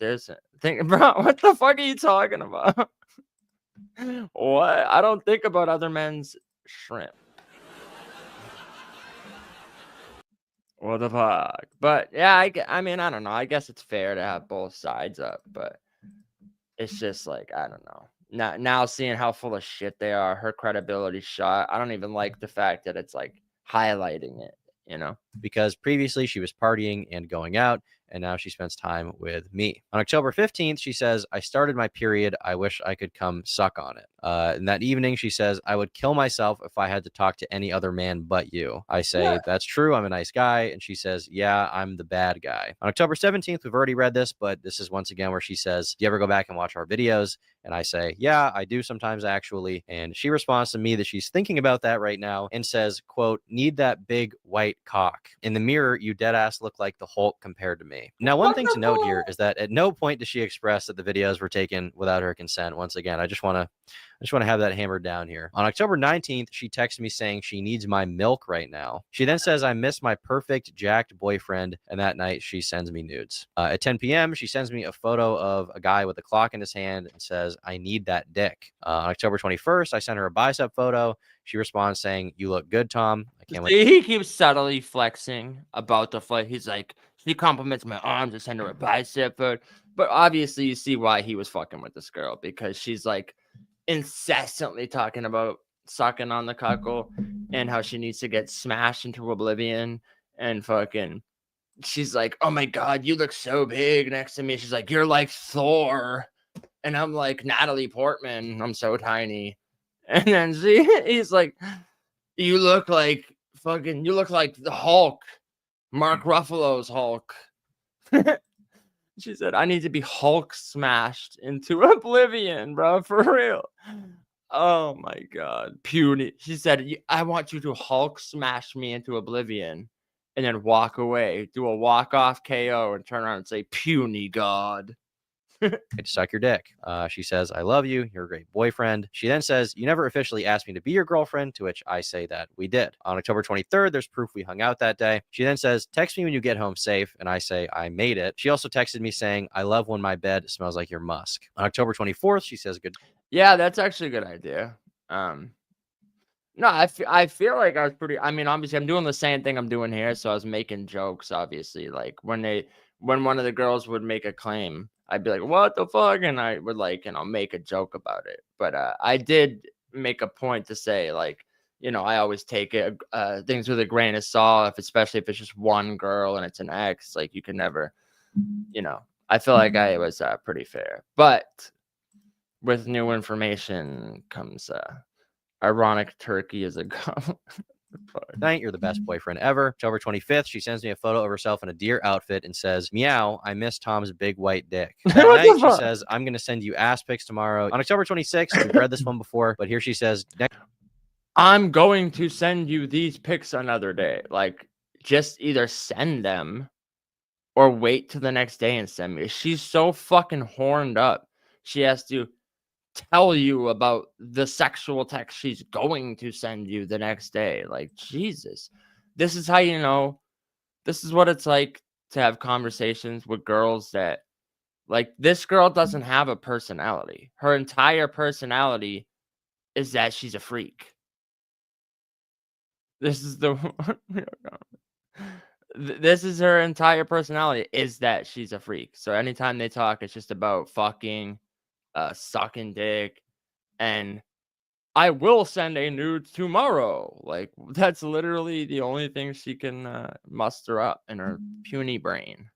Speaker 4: this thing, bro. What the fuck are you talking about? What? I don't think about other men's shrimp. What the fuck? But yeah, I mean, I don't know. I guess it's fair to have both sides up, but it's just like, I don't know. Now seeing how full of shit they are, her credibility shot. I don't even like the fact that it's like highlighting it, you know?
Speaker 1: Because previously she was partying and going out, and now she spends time with me. On October 15th, she says, I started my period. I wish I could come suck on it. And that evening, she says, I would kill myself if I had to talk to any other man but you. I say, that's true. I'm a nice guy. And she says, yeah, I'm the bad guy. On October 17th, we've already read this, but this is once again where she says, do you ever go back and watch our videos? And I say, yeah, I do sometimes actually. And she responds to me that she's thinking about that right now and says, quote, need that big white cock. In the mirror, you dead ass look like the Hulk compared to me. Now, one thing to note here is that at no point does she express that the videos were taken without her consent. Once again, I just want to have that hammered down here. On October 19th, she texts me saying she needs my milk right now. She then says, I miss my perfect jacked boyfriend. And that night, she sends me nudes. At 10 p.m., she sends me a photo of a guy with a clock in his hand and says, I need that dick. On October 21st, I sent her a bicep photo. She responds saying, you look good, Tom. I can't wait.
Speaker 4: He keeps subtly flexing about the fight. He's like, she compliments my arms and send her a bicep photo. But obviously, you see why he was fucking with this girl, because she's like incessantly talking about sucking on the cuckle and how she needs to get smashed into oblivion. And fucking, she's like, oh my God, you look so big next to me. She's like, you're like Thor. And I'm like, Natalie Portman, I'm so tiny. And then he's like, you look like the Hulk, Mark Ruffalo's Hulk. She said, I need to be Hulk smashed into oblivion, bro, for real. Oh my God, puny. She said, I want you to Hulk smash me into oblivion and then walk away, do a walk-off KO, and turn around and say, puny god.
Speaker 1: To suck your dick. She says, I love you. You're a great boyfriend. She then says, you never officially asked me to be your girlfriend, to which I say that we did. On October 23rd, there's proof we hung out that day. She then says, text me when you get home safe. And I say, I made it. She also texted me saying, I love when my bed smells like your musk. On October 24th, she says, good.
Speaker 4: Yeah, that's actually a good idea. No, I feel like I was pretty. I mean, obviously, I'm doing the same thing I'm doing here, so I was making jokes. Obviously, like when one of the girls would make a claim, I'd be like, "What the fuck?" and I would make a joke about it. But I did make a point to say, like, I always take it things with a grain of salt, especially if it's just one girl and it's an ex. Like, you can never, I feel like I was pretty fair, but with new information comes ironic turkey is a gun.
Speaker 1: Night, you're the best boyfriend ever. October 25th, she sends me a photo of herself in a deer outfit and says, meow, I miss Tom's big white dick. That night, she says, I'm going to send you ass pics tomorrow. On October 26th, we've read this one before, but here she says,
Speaker 4: I'm going to send you these pics another day. Like, just either send them or wait till the next day and send me. She's so fucking horned up. She has to tell you about the sexual text she's going to send you the next day. Like, Jesus, this is how this is what it's like to have conversations with girls that, like, this girl doesn't have a personality. Her entire personality is that she's a freak. This is this is her entire personality, is that she's a freak. So anytime they talk, it's just about fucking, sucking dick, and I will send a nude tomorrow. Like, that's literally the only thing she can muster up in her puny brain.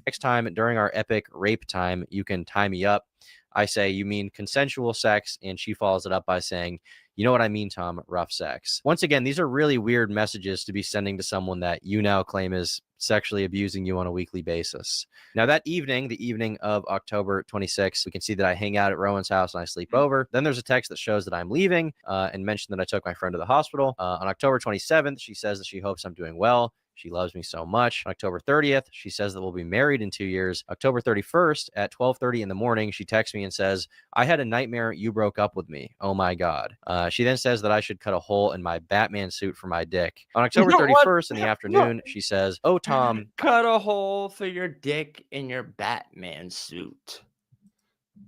Speaker 1: next time during our epic rape time, you can tie me up. I say, you mean consensual sex? And she follows it up by saying, you know what I mean, Tom, rough sex. Once again, these are really weird messages to be sending to someone that you now claim is sexually abusing you on a weekly basis. Now, that evening, the evening of October 26th, we can see that I hang out at Rowan's house and I sleep over. Then there's a text that shows that I'm leaving and mentioned that I took my friend to the hospital. On October 27th, she says that she hopes I'm doing well. She loves me so much. On October 30th, she says that we'll be married in 2 years. October 31st at 12:30 in the morning, she texts me and says, I had a nightmare you broke up with me. Oh my God. She then says that I should cut a hole in my Batman suit for my dick. On October 31st in the afternoon, she says, oh, Tom.
Speaker 4: Cut a hole for your dick in your Batman suit.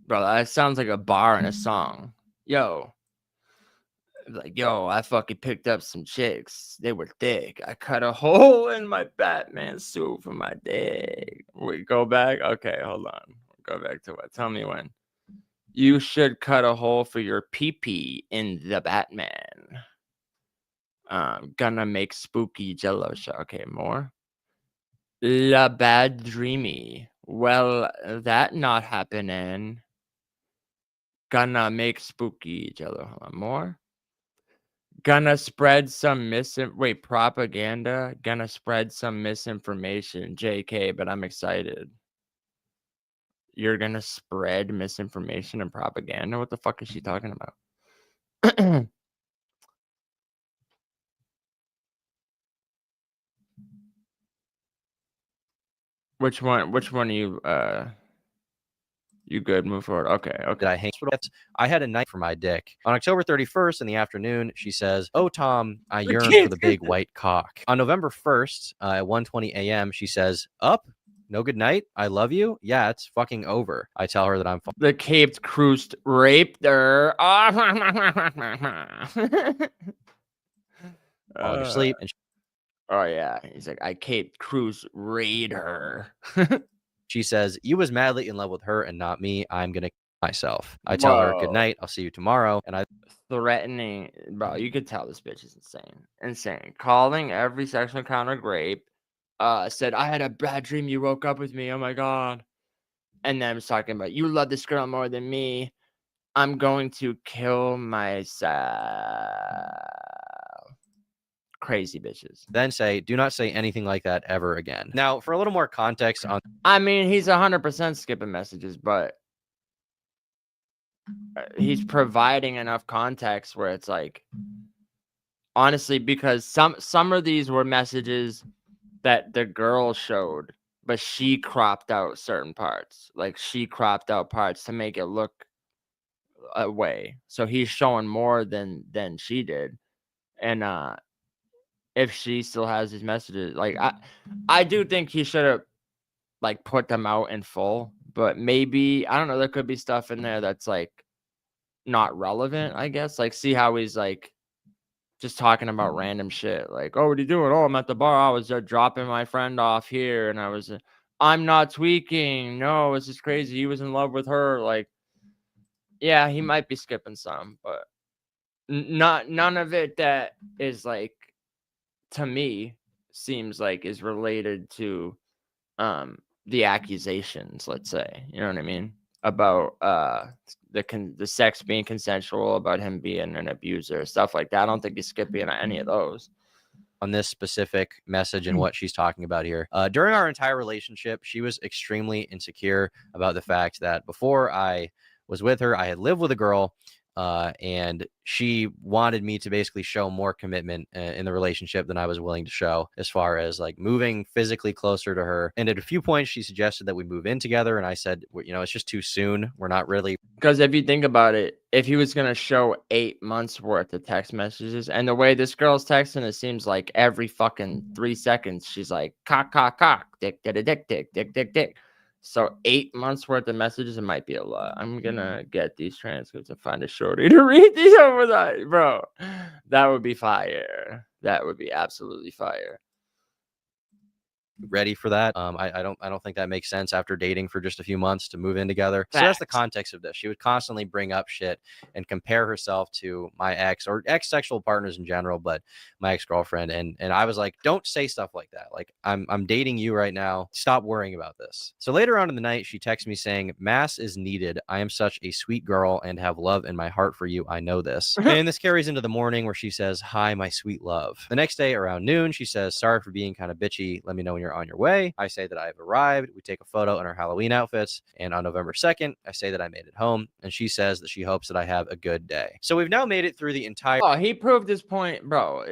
Speaker 4: Bro, that sounds like a bar in a song. Yo. Like, yo, I fucking picked up some chicks. They were thick. I cut a hole in my Batman suit for my dick. Wait, go back? Okay, hold on. Go back to what? Tell me when. You should cut a hole for your pee-pee in the Batman. Gonna make spooky jello shot. Okay, more. La bad dreamy. Well, that not happening. Gonna make spooky jello. Hold on, more. Gonna spread some propaganda. Gonna spread some misinformation. JK, but I'm excited. You're gonna spread misinformation and propaganda? What the fuck is she talking about? Which one are you you good? Move forward. Okay.
Speaker 1: I had a night for my dick. On October 31st in the afternoon, she says, oh, Tom, I yearn for the big white cock. On November 1st at 1:20 a.m., she says, up? No good night? I love you? Yeah, it's fucking over. I tell her that I'm
Speaker 4: the Caped Cruise raped her.
Speaker 1: falling asleep. And
Speaker 4: oh, yeah. He's like, I Caped Cruise raid her.
Speaker 1: She says, you was madly in love with her and not me. I'm going to kill myself. I tell her, good night. I'll see you tomorrow. And I
Speaker 4: threatening, bro, you could tell this bitch is insane. Calling every sexual encounter rape. Said, I had a bad dream you woke up with me. Oh my God. And then I was talking about, you love this girl more than me. I'm going to kill myself. Crazy bitches.
Speaker 1: Then say, do not say anything like that ever again. Now, for a little more context on...
Speaker 4: I mean, he's 100% skipping messages, but he's providing enough context where it's like, honestly, because some of these were messages that the girl showed, but she cropped out certain parts. Like she cropped out parts to make it look a way. So he's showing more than she did. And if she still has his messages, like I do think he should have like put them out in full, but maybe I don't know, there could be stuff in there that's like not relevant, I guess. Like see how he's like just talking about random shit. Like, oh, what are you doing? Oh, I'm at the bar. I was dropping my friend off here, and I'm not tweaking. No, it's just crazy. He was in love with her. Like, yeah, he might be skipping some, but none of it that is like, to me, seems like is related to the accusations, let's say. You know what I mean? About the sex being consensual, about him being an abuser, stuff like that. I don't think he's skipping any of those.
Speaker 1: On this specific message and what she's talking about here. During our entire relationship, she was extremely insecure about the fact that before I was with her, I had lived with a girl, and she wanted me to basically show more commitment in the relationship than I was willing to show, as far as like moving physically closer to her. And at a few points, she suggested that we move in together. And I said, you know, it's just too soon. We're not really.
Speaker 4: Because if you think about it, if he was going to show 8 months worth of text messages, and the way this girl's texting, it seems like every fucking 3 seconds, she's like, cock, cock, cock, dick, dick, dick, dick, dick, dick, dick. So 8 months worth of messages, it might be a lot. I'm gonna get these transcripts and find a shorty to read these over that, bro. That would be fire. That would be absolutely fire.
Speaker 1: Ready for that. I don't think that makes sense after dating for just a few months to move in together. So that's the context of this. She would constantly bring up shit and compare herself to my ex or ex-sexual partners in general, but my ex-girlfriend. And I was like, don't say stuff like that. Like I'm dating you right now. Stop worrying about this. So later on in the night, she texts me saying, mass is needed. I am such a sweet girl and have love in my heart for you. I know this. And this carries into the morning where she says, hi, my sweet love. The next day around noon, she says, sorry for being kind of bitchy. Let me know when you're on your way. I say that I've arrived. We take a photo in our Halloween outfits. And on November 2nd, I say that I made it home. And she says that she hopes that I have a good day. So we've now made it through the entire.
Speaker 4: Oh, he proved his point, bro.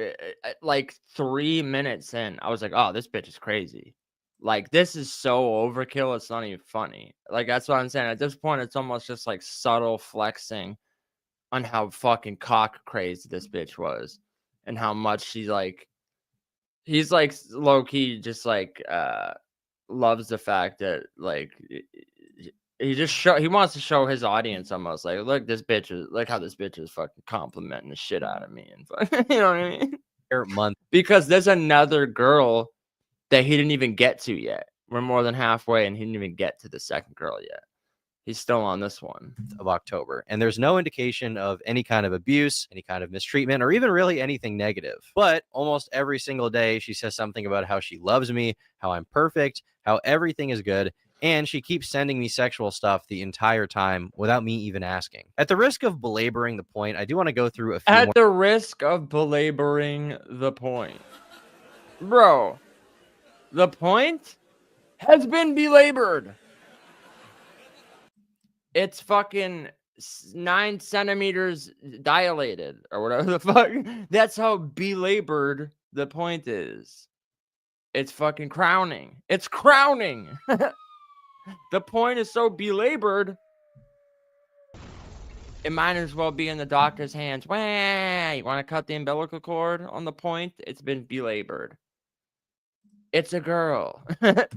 Speaker 4: Like 3 minutes in, I was like, oh, this bitch is crazy. Like, this is so overkill. It's not even funny. Like, that's what I'm saying. At this point, it's almost just like subtle flexing on how fucking cock crazed this bitch was and how much she's like. He's like low key, just like loves the fact that like he wants to show his audience almost like, look, this bitch is like how this bitch is fucking complimenting the shit out of me, and you know what I mean?
Speaker 1: Month
Speaker 4: Because there's another girl that he didn't even get to yet. We're more than halfway, and he didn't even get to the second girl yet. He's still on this one
Speaker 1: of October, and there's no indication of any kind of abuse, any kind of mistreatment, or even really anything negative. But almost every single day, she says something about how she loves me, how I'm perfect, how everything is good. And she keeps sending me sexual stuff the entire time without me even asking. At the risk of belaboring the point, I do want to go through a few
Speaker 4: At the risk of belaboring the point. Bro, the point has been belabored. It's fucking 9 centimeters dilated or whatever the fuck. That's how belabored the point is. It's fucking crowning. It's crowning. The point is so belabored. It might as well be in the doctor's hands. Wah, you want to cut the umbilical cord on the point? It's been belabored. It's a girl.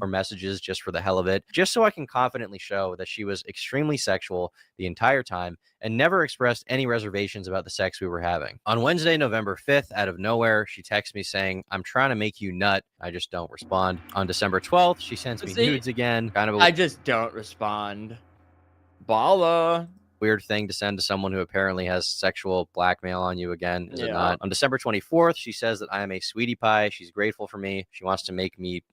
Speaker 1: or messages just for the hell of it, just so I can confidently show that she was extremely sexual the entire time and never expressed any reservations about the sex we were having. On Wednesday, November 5th, out of nowhere, she texts me saying, I'm trying to make you nut. I just don't respond. On December 12th, she sends me nudes again. Kind of
Speaker 4: I just don't respond. Bala.
Speaker 1: Weird thing to send to someone who apparently has sexual blackmail on you again, is it not? On December 24th, she says that I am a sweetie pie. She's grateful for me. She wants to make me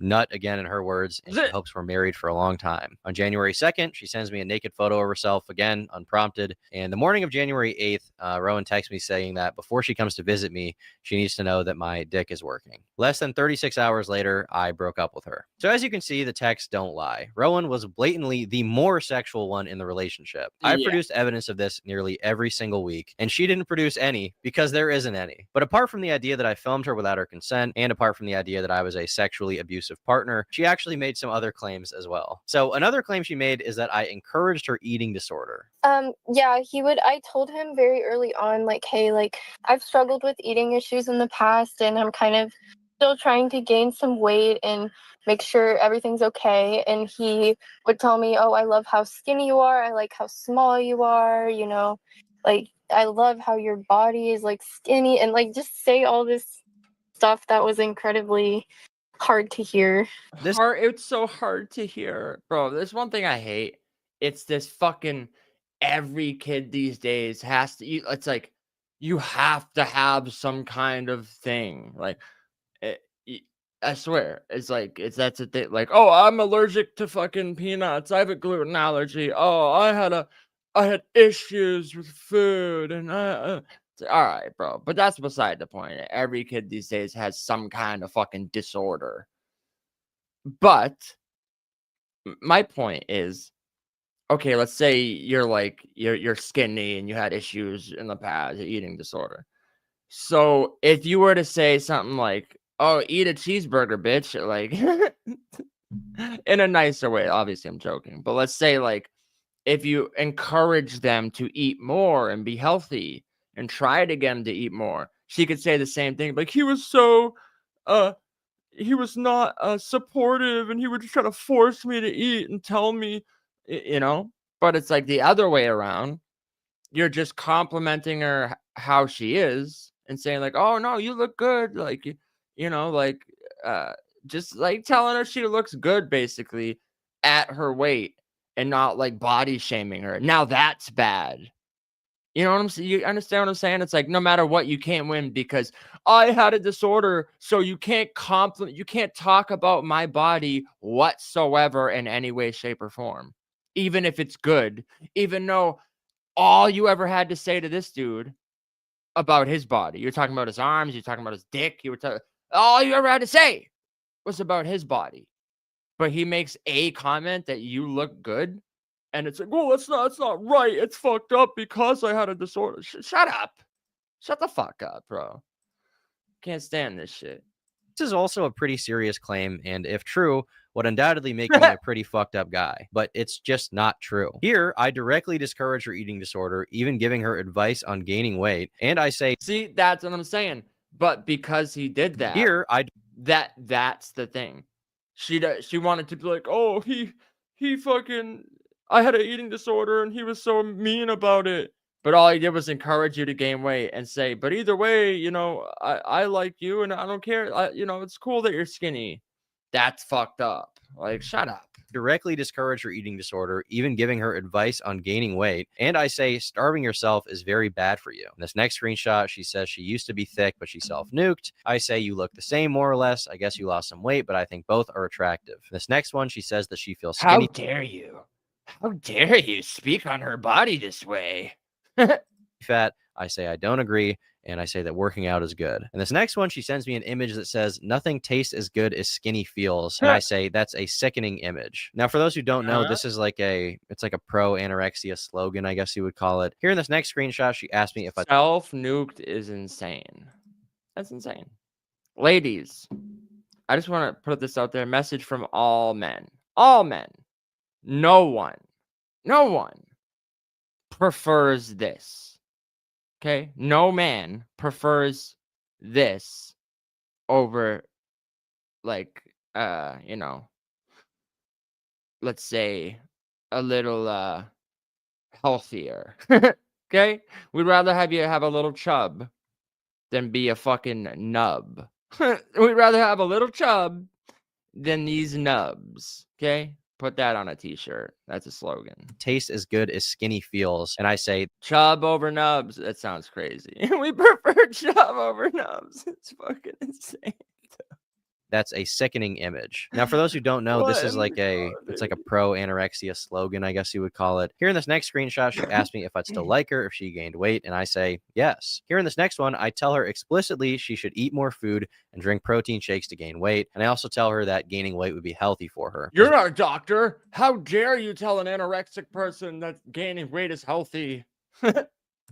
Speaker 1: nut again in her words, and she hopes we're married for a long time. On January 2nd, she sends me a naked photo of herself again, unprompted. And the morning of January 8th, Rowan texts me saying that before she comes to visit me, she needs to know that my dick is working. Less than 36 hours later, I broke up with her. So as you can see, the texts don't lie. Rowan was blatantly the more sexual one in the relationship. I've produced evidence of this nearly every single week, and she didn't produce any because there isn't any. But apart from the idea that I filmed her without her consent, and apart from the idea that I was a sexually abusive partner, she actually made some other claims as well. So another claim she made is that I encouraged her eating disorder.
Speaker 2: Yeah, I told him very early on, like, hey, like, I've struggled with eating issues in the past, and I'm kind of still trying to gain some weight and make sure everything's okay. And he would tell me, oh, I love how skinny you are. I like how small you are, you know, like, I love how your body is, like, skinny, and, like, just say all this stuff that was incredibly hard to hear.
Speaker 4: It's so hard to hear, bro. There's one thing I hate. It's this fucking every kid these days has to eat. It's like you have to have some kind of thing. Like, I swear, that's a thing. Like, oh, I'm allergic to fucking peanuts. I have a gluten allergy. Oh, I had issues with food, and all right, bro. But that's beside the point. Every kid these days has some kind of fucking disorder. But my point is, okay, let's say you're skinny and you had issues in the past, eating disorder. So if you were to say something like, "Oh, eat a cheeseburger, bitch," like in a nicer way, obviously I'm joking, but let's say like if you encourage them to eat more and be healthy and try to get them to eat more, she could say the same thing. Like, he was not supportive, and he would just try to force me to eat and tell me, you know. But it's like the other way around. You're just complimenting her how she is and saying like, "Oh no, you look good," like, you know, like just like telling her she looks good basically at her weight, and not like body shaming her. Now that's bad. You know what I'm saying? You understand what I'm saying? It's like, no matter what, you can't win because I had a disorder. So you can't talk about my body whatsoever in any way, shape, or form. Even if it's good, even though all you ever had to say to this dude about his body, you're talking about his arms, you're talking about his dick, all you ever had to say was about his body. But he makes a comment that you look good. And it's like, well, it's not right. It's fucked up because I had a disorder. Shut up. Shut the fuck up, bro. Can't stand this shit.
Speaker 1: This is also a pretty serious claim, and if true, would undoubtedly make me a pretty fucked up guy, but it's just not true. Here, I directly discourage her eating disorder, even giving her advice on gaining weight, and I say,
Speaker 4: see, that's what I'm saying. But because he did that,
Speaker 1: here,
Speaker 4: that's the thing. She wanted to be like, oh, he fucking, I had an eating disorder and he was so mean about it. But all he did was encourage you to gain weight and say, but either way, you know, I like you and I don't care. You know, it's cool that you're skinny. That's fucked up. Like, shut up.
Speaker 1: Directly discourage her eating disorder, even giving her advice on gaining weight. And I say, starving yourself is very bad for you. In this next screenshot, she says she used to be thick, but she self-nuked. I say, you look the same, more or less. I guess you lost some weight, but I think both are attractive. This next one, she says that she feels skinny.
Speaker 4: How dare you? How dare you speak on her body this way?
Speaker 1: Fat. I say, I don't agree. And I say that working out is good. And this next one, she sends me an image that says, nothing tastes as good as skinny feels. And I say, that's a sickening image. Now, for those who don't know, this is like it's like a pro anorexia slogan, I guess you would call it. Here in this next screenshot, she asked me if I
Speaker 4: self-nuked is insane. That's insane. Ladies, I just want to put this out there. Message from all men. All men. No one prefers this. Okay? No man prefers this over, like, you know, let's say a little healthier. Okay? We'd rather have you have a little chub than be a fucking nub. We'd rather have a little chub than these nubs. Okay? Put that on a t-shirt. That's a slogan.
Speaker 1: Taste as good as skinny feels. And I say,
Speaker 4: chub over nubs. That sounds crazy. We prefer chub over nubs. It's fucking insane.
Speaker 1: That's a sickening image. Now, for those who don't know, this is like it's like a pro anorexia slogan, I guess you would call it. Here in this next screenshot, she asked me if I'd still like her if she gained weight, and I say yes. Here in this next one, I tell her explicitly she should eat more food and drink protein shakes to gain weight, and I also tell her that gaining weight would be healthy for her.
Speaker 4: You're not a doctor. How dare you tell an anorexic person that gaining weight is healthy?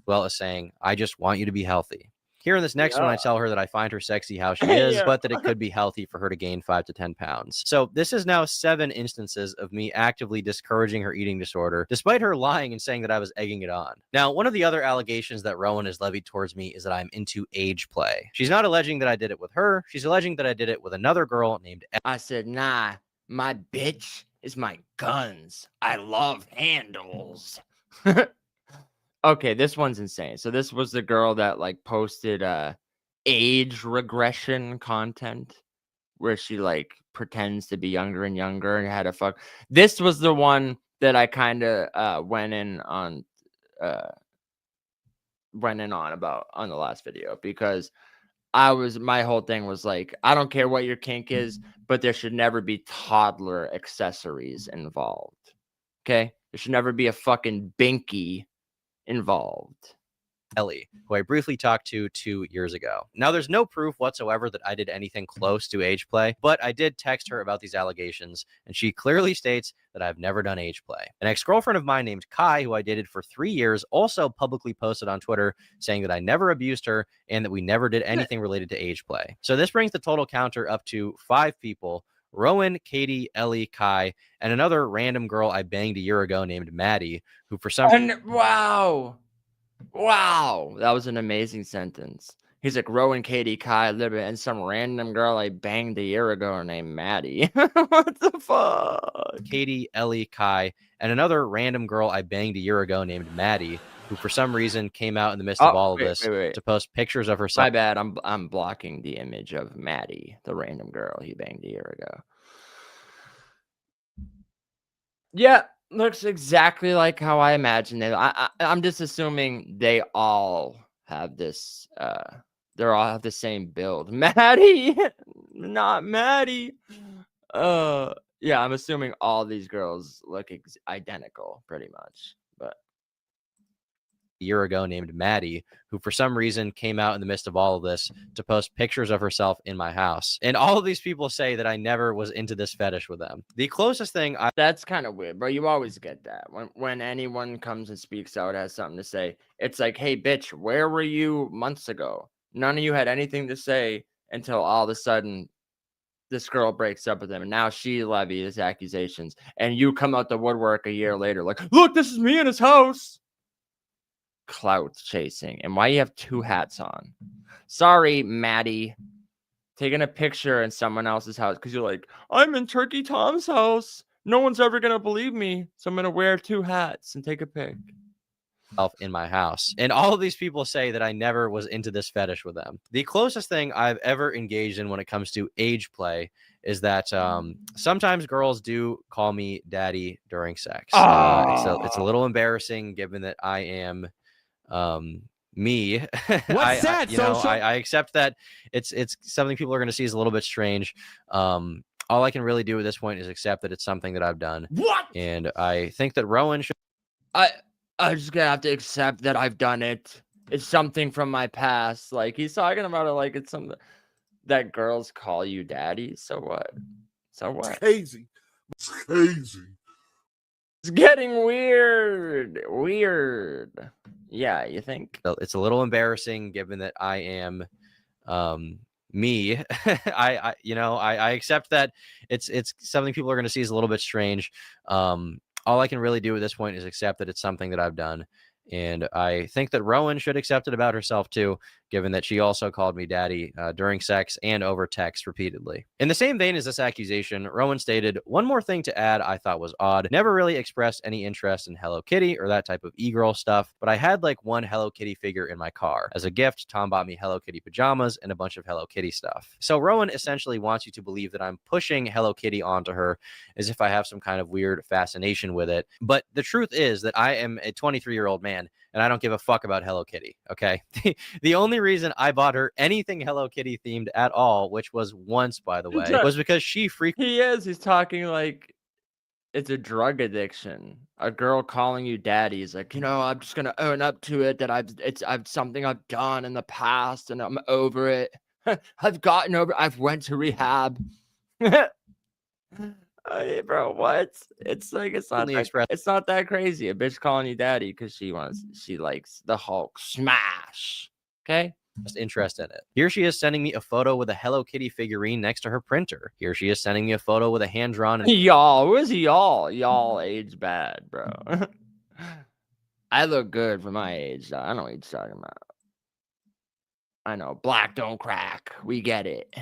Speaker 1: Well as saying, I just want you to be healthy. Here in this next one, I tell her that I find her sexy how she is, but that it could be healthy for her to gain 5 to 10 pounds. So this is now 7 instances of me actively discouraging her eating disorder, despite her lying and saying that I was egging it on. Now, one of the other allegations that Rowan has levied towards me is that I'm into age play. She's not alleging that I did it with her. She's alleging that I did it with another girl named
Speaker 4: I said, nah, my bitch is my guns. I love handles. Okay, this one's insane. So this was the girl that like posted age regression content where she like pretends to be younger and younger and had a fuck. This was the one that I kind of went in on about on the last video, because my whole thing was like, I don't care what your kink is, but there should never be toddler accessories involved. Okay? There should never be a fucking binky involved.
Speaker 1: Ellie, who I briefly talked to 2 years ago. Now, there's no proof whatsoever that I did anything close to age play, but I did text her about these allegations, and she clearly states that I've never done age play. An ex-girlfriend of mine named Kai, who I dated for 3 years, also publicly posted on Twitter saying that I never abused her and that we never did anything related to age play. So this brings the total counter up to 5 people: Rowan, Katie, Ellie, Kai, and another random girl I banged a year ago named Maddie, who for some
Speaker 4: Wow, that was an amazing sentence. He's like, Rowan, Katie, Kai, Libby, and some random girl I banged a year ago named Maddie. What the fuck?
Speaker 1: Katie, Ellie, Kai, and another random girl I banged a year ago named Maddie, who for some reason came out in the midst of all of this to post pictures of herself.
Speaker 4: My bad. I'm blocking the image of Maddie, the random girl he banged a year ago. Yeah, looks exactly like how I imagined it. I'm just assuming they all have this. They all have the same build. Maddie, not Maddie. Yeah, I'm assuming all these girls look identical, pretty much. But
Speaker 1: year ago named Maddie, who for some reason came out in the midst of all of this to post pictures of herself in my house. And all of these people say that I never was into this fetish with them. The closest thing
Speaker 4: that's kind of weird, bro. You always get that. When anyone comes and speaks out, has something to say, it's like, hey, bitch, where were you months ago? None of you had anything to say until all of a sudden this girl breaks up with him, and now she levies accusations, and you come out the woodwork a year later like, look, this is me in his house. Clout chasing. And why you have 2 hats on? Sorry, Maddie. Taking a picture in someone else's house because you're like, I'm in Turkey Tom's house. No one's ever going to believe me. So I'm going to wear 2 hats and take a pic.
Speaker 1: In my house. And all of these people say that I never was into this fetish with them. The closest thing I've ever engaged in when it comes to age play is that sometimes girls do call me daddy during sex. It's a little embarrassing given that I am me.
Speaker 12: What's that?
Speaker 1: I accept that it's something people are going to see as a little bit strange. All I can really do at this point is accept that it's something that I've done.
Speaker 4: What?
Speaker 1: And I think that Rowan should.
Speaker 4: I'm just gonna have to accept that I've done it. It's something from my past. Like, he's talking about it like it's something that girls call you daddy. So what?
Speaker 8: It's crazy.
Speaker 4: It's getting weird. Yeah, you think?
Speaker 1: It's a little embarrassing given that I am me. I accept that it's something people are going to see as a little bit strange. All I can really do at this point is accept that it's something that I've done. And I think that Rowan should accept it about herself too, given that she also called me daddy during sex and over text repeatedly. In the same vein as this accusation, Rowan stated, one more thing to add I thought was odd. Never really expressed any interest in Hello Kitty or that type of e-girl stuff, but I had like one Hello Kitty figure in my car. As a gift, Tom bought me Hello Kitty pajamas and a bunch of Hello Kitty stuff. So Rowan essentially wants you to believe that I'm pushing Hello Kitty onto her as if I have some kind of weird fascination with it. But the truth is that I am a 23-year-old man man, and I don't give a fuck about Hello Kitty. Okay. The only reason I bought her anything Hello Kitty themed at all, which was once, by the way, was because she
Speaker 4: He's talking like it's a drug addiction. A girl calling you daddy is like, I'm just gonna own up to it that I've something I've done in the past and I'm over it. I've went to rehab. Hey, bro, what? It's like it's not that crazy. A bitch calling you daddy because she likes the Hulk smash. Okay.
Speaker 1: interest in it. Here she is sending me a photo with a Hello Kitty figurine next to her printer. Here she is sending me a photo with a hand-drawn
Speaker 4: y'all. Where's y'all? Y'all age bad, bro. I look good for my age, though. I know what you're talking about. I know. Black don't crack. We get it.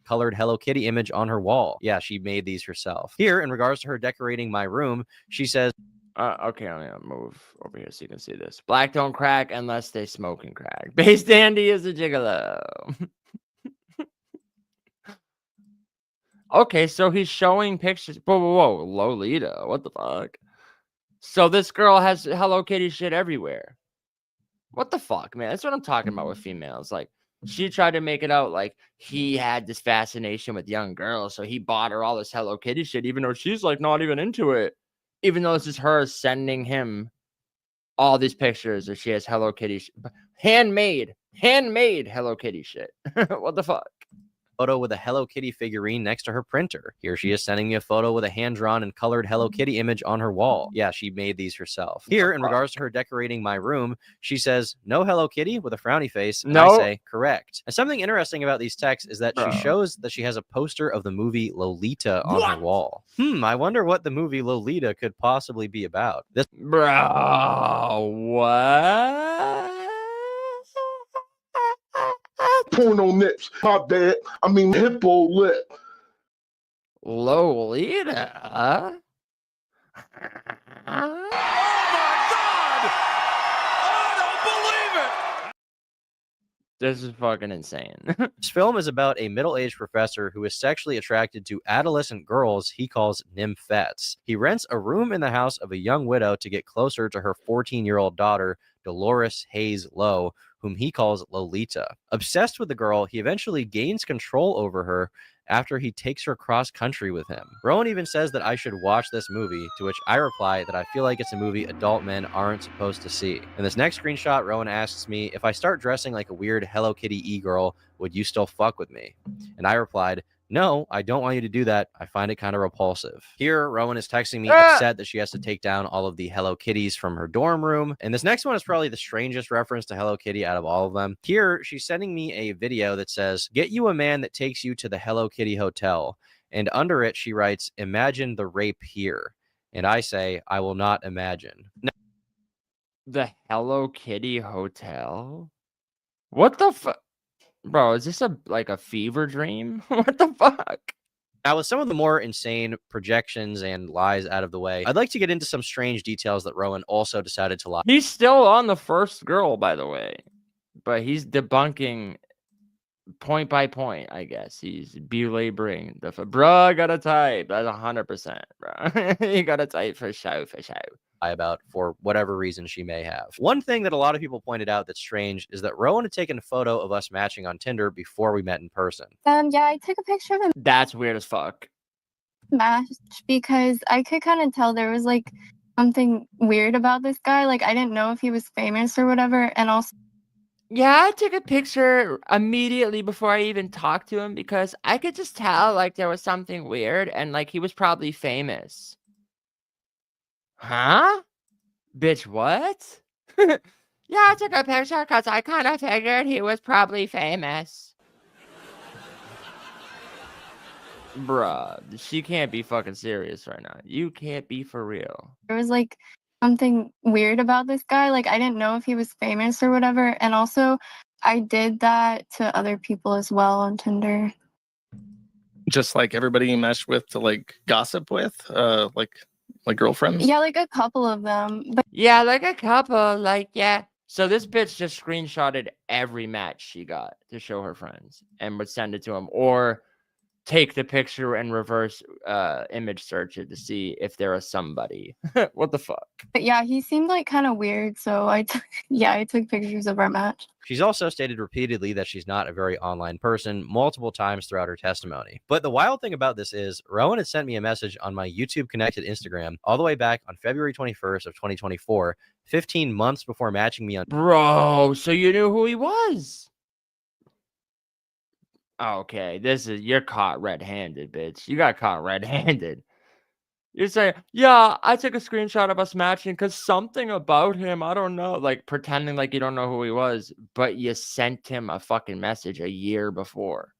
Speaker 1: Colored Hello Kitty image on her wall. Yeah, she made these herself. Here, in regards to her decorating my room, she says,
Speaker 4: okay, I'm gonna move over here so you can see this. Black don't crack unless they smoke and crack. Base Dandy is a gigolo. Okay, so he's showing pictures. Whoa, Lolita. What the fuck? So this girl has Hello Kitty shit everywhere. What the fuck, man? That's what I'm talking about with females. Like, she tried to make it out like he had this fascination with young girls, so he bought her all this Hello Kitty shit, even though she's like not even into it. Even though this is her sending him all these pictures that she has Hello Kitty handmade Hello Kitty shit. What the fuck?
Speaker 1: Photo with a Hello Kitty figurine next to her printer. Here she is sending me a photo with a hand-drawn and colored Hello Kitty image on her wall. Yeah, she made these herself. Here, in regards to her decorating my room, she says, no Hello Kitty with a frowny face. And I say, correct. And something interesting about these texts is that she shows that she has a poster of the movie Lolita on her wall. I wonder what the movie Lolita could possibly be about.
Speaker 4: What?
Speaker 8: Porno nips. My bad. I mean hippo lip.
Speaker 4: Lolita?
Speaker 11: Oh my God! I don't believe it!
Speaker 4: This is fucking insane.
Speaker 1: This film is about a middle-aged professor who is sexually attracted to adolescent girls he calls nymphettes. He rents a room in the house of a young widow to get closer to her 14-year-old daughter, Dolores Hayes Lowe, whom he calls Lolita. Obsessed with the girl, he eventually gains control over her after he takes her cross-country with him. Rowan even says that I should watch this movie, to which I reply that I feel like it's a movie adult men aren't supposed to see. In this next screenshot, Rowan asks me, if I start dressing like a weird Hello Kitty e-girl, would you still fuck with me? And I replied, no, I don't want you to do that. I find it kind of repulsive. Here, Rowan is texting me upset that she has to take down all of the Hello Kitties from her dorm room. And this next one is probably the strangest reference to Hello Kitty out of all of them. Here, she's sending me a video that says, get you a man that takes you to the Hello Kitty hotel. And under it, she writes, imagine the rape here. And I say, I will not imagine. No.
Speaker 4: The Hello Kitty hotel? What the fuck? Bro, is this like a fever dream? What the fuck?
Speaker 1: Now, with some of the more insane projections and lies out of the way, I'd like to get into some strange details that Rowan also decided to lie.
Speaker 4: He's still on the first girl, by the way. But he's debunking point by point, I guess. He's belaboring the... Bro, I gotta type. That's 100%, bro. You gotta type for show.
Speaker 1: About for whatever reason she may have. One thing that a lot of people pointed out that's strange is that Rowan had taken a photo of us matching on Tinder before we met in person.
Speaker 2: Yeah, I took a picture of him
Speaker 4: That's weird as fuck.
Speaker 2: match because I could kind of tell there was like something weird about this guy. Like I didn't know if he was famous or whatever, and also
Speaker 4: Yeah, I took a picture immediately before I even talked to him because I could just tell like there was something weird and like he was probably famous. Huh? Bitch, what? Yeah, I took a picture because I kind of figured he was probably famous. Bruh, she can't be fucking serious right now. You can't be for real.
Speaker 2: there was like something weird about this guy. Like I didn't know if he was famous or whatever, and also I did that to other people as well on Tinder.
Speaker 5: Just like everybody you matched with to like gossip with, like girlfriends.
Speaker 2: Yeah, like a couple of them, but
Speaker 4: Yeah, like a couple, like, yeah. So this bitch just screenshotted every match she got to show her friends and would send it to them or take the picture and reverse image search it to see if there is somebody. What the fuck?
Speaker 2: But yeah, he seemed like kind of weird, so I took pictures of our match.
Speaker 1: She's also stated repeatedly that she's not a very online person multiple times throughout her testimony. But the wild thing about this is Rowan had sent me a message on my YouTube connected Instagram all the way back on February 21st of 2024, 15 months before matching me on.
Speaker 4: Bro, so you knew who he was? Okay, you're caught red-handed, bitch. You got caught red-handed. You're saying, yeah, I took a screenshot of us matching because something about him, I don't know, like pretending like you don't know who he was, but you sent him a fucking message a year before.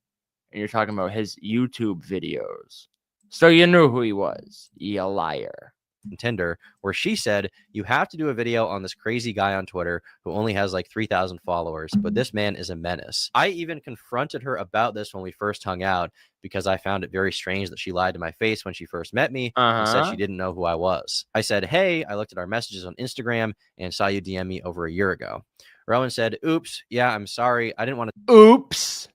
Speaker 4: And you're talking about his YouTube videos. So you knew who he was, you liar.
Speaker 1: Tinder, where she said you have to do a video on this crazy guy on Twitter who only has like 3,000 followers, but this man is a menace. I even confronted her about this when we first hung out because I found it very strange that she lied to my face when she first met me and said she didn't know who I was. I said, hey, I looked at our messages on Instagram and saw you DM me over a year ago. Rowan said, oops, yeah, I'm sorry. I didn't want to.
Speaker 4: Oops.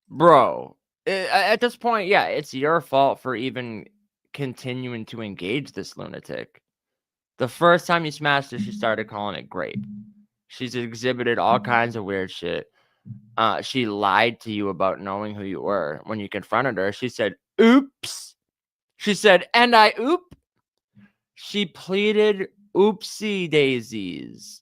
Speaker 4: Bro, at this point, yeah, it's your fault for even continuing to engage this lunatic. The first time you smashed her, she started calling it great. She's exhibited all kinds of weird shit. She lied to you about knowing who you were. When you confronted her, she said, oops. She said, and I oop. She pleaded oopsie daisies.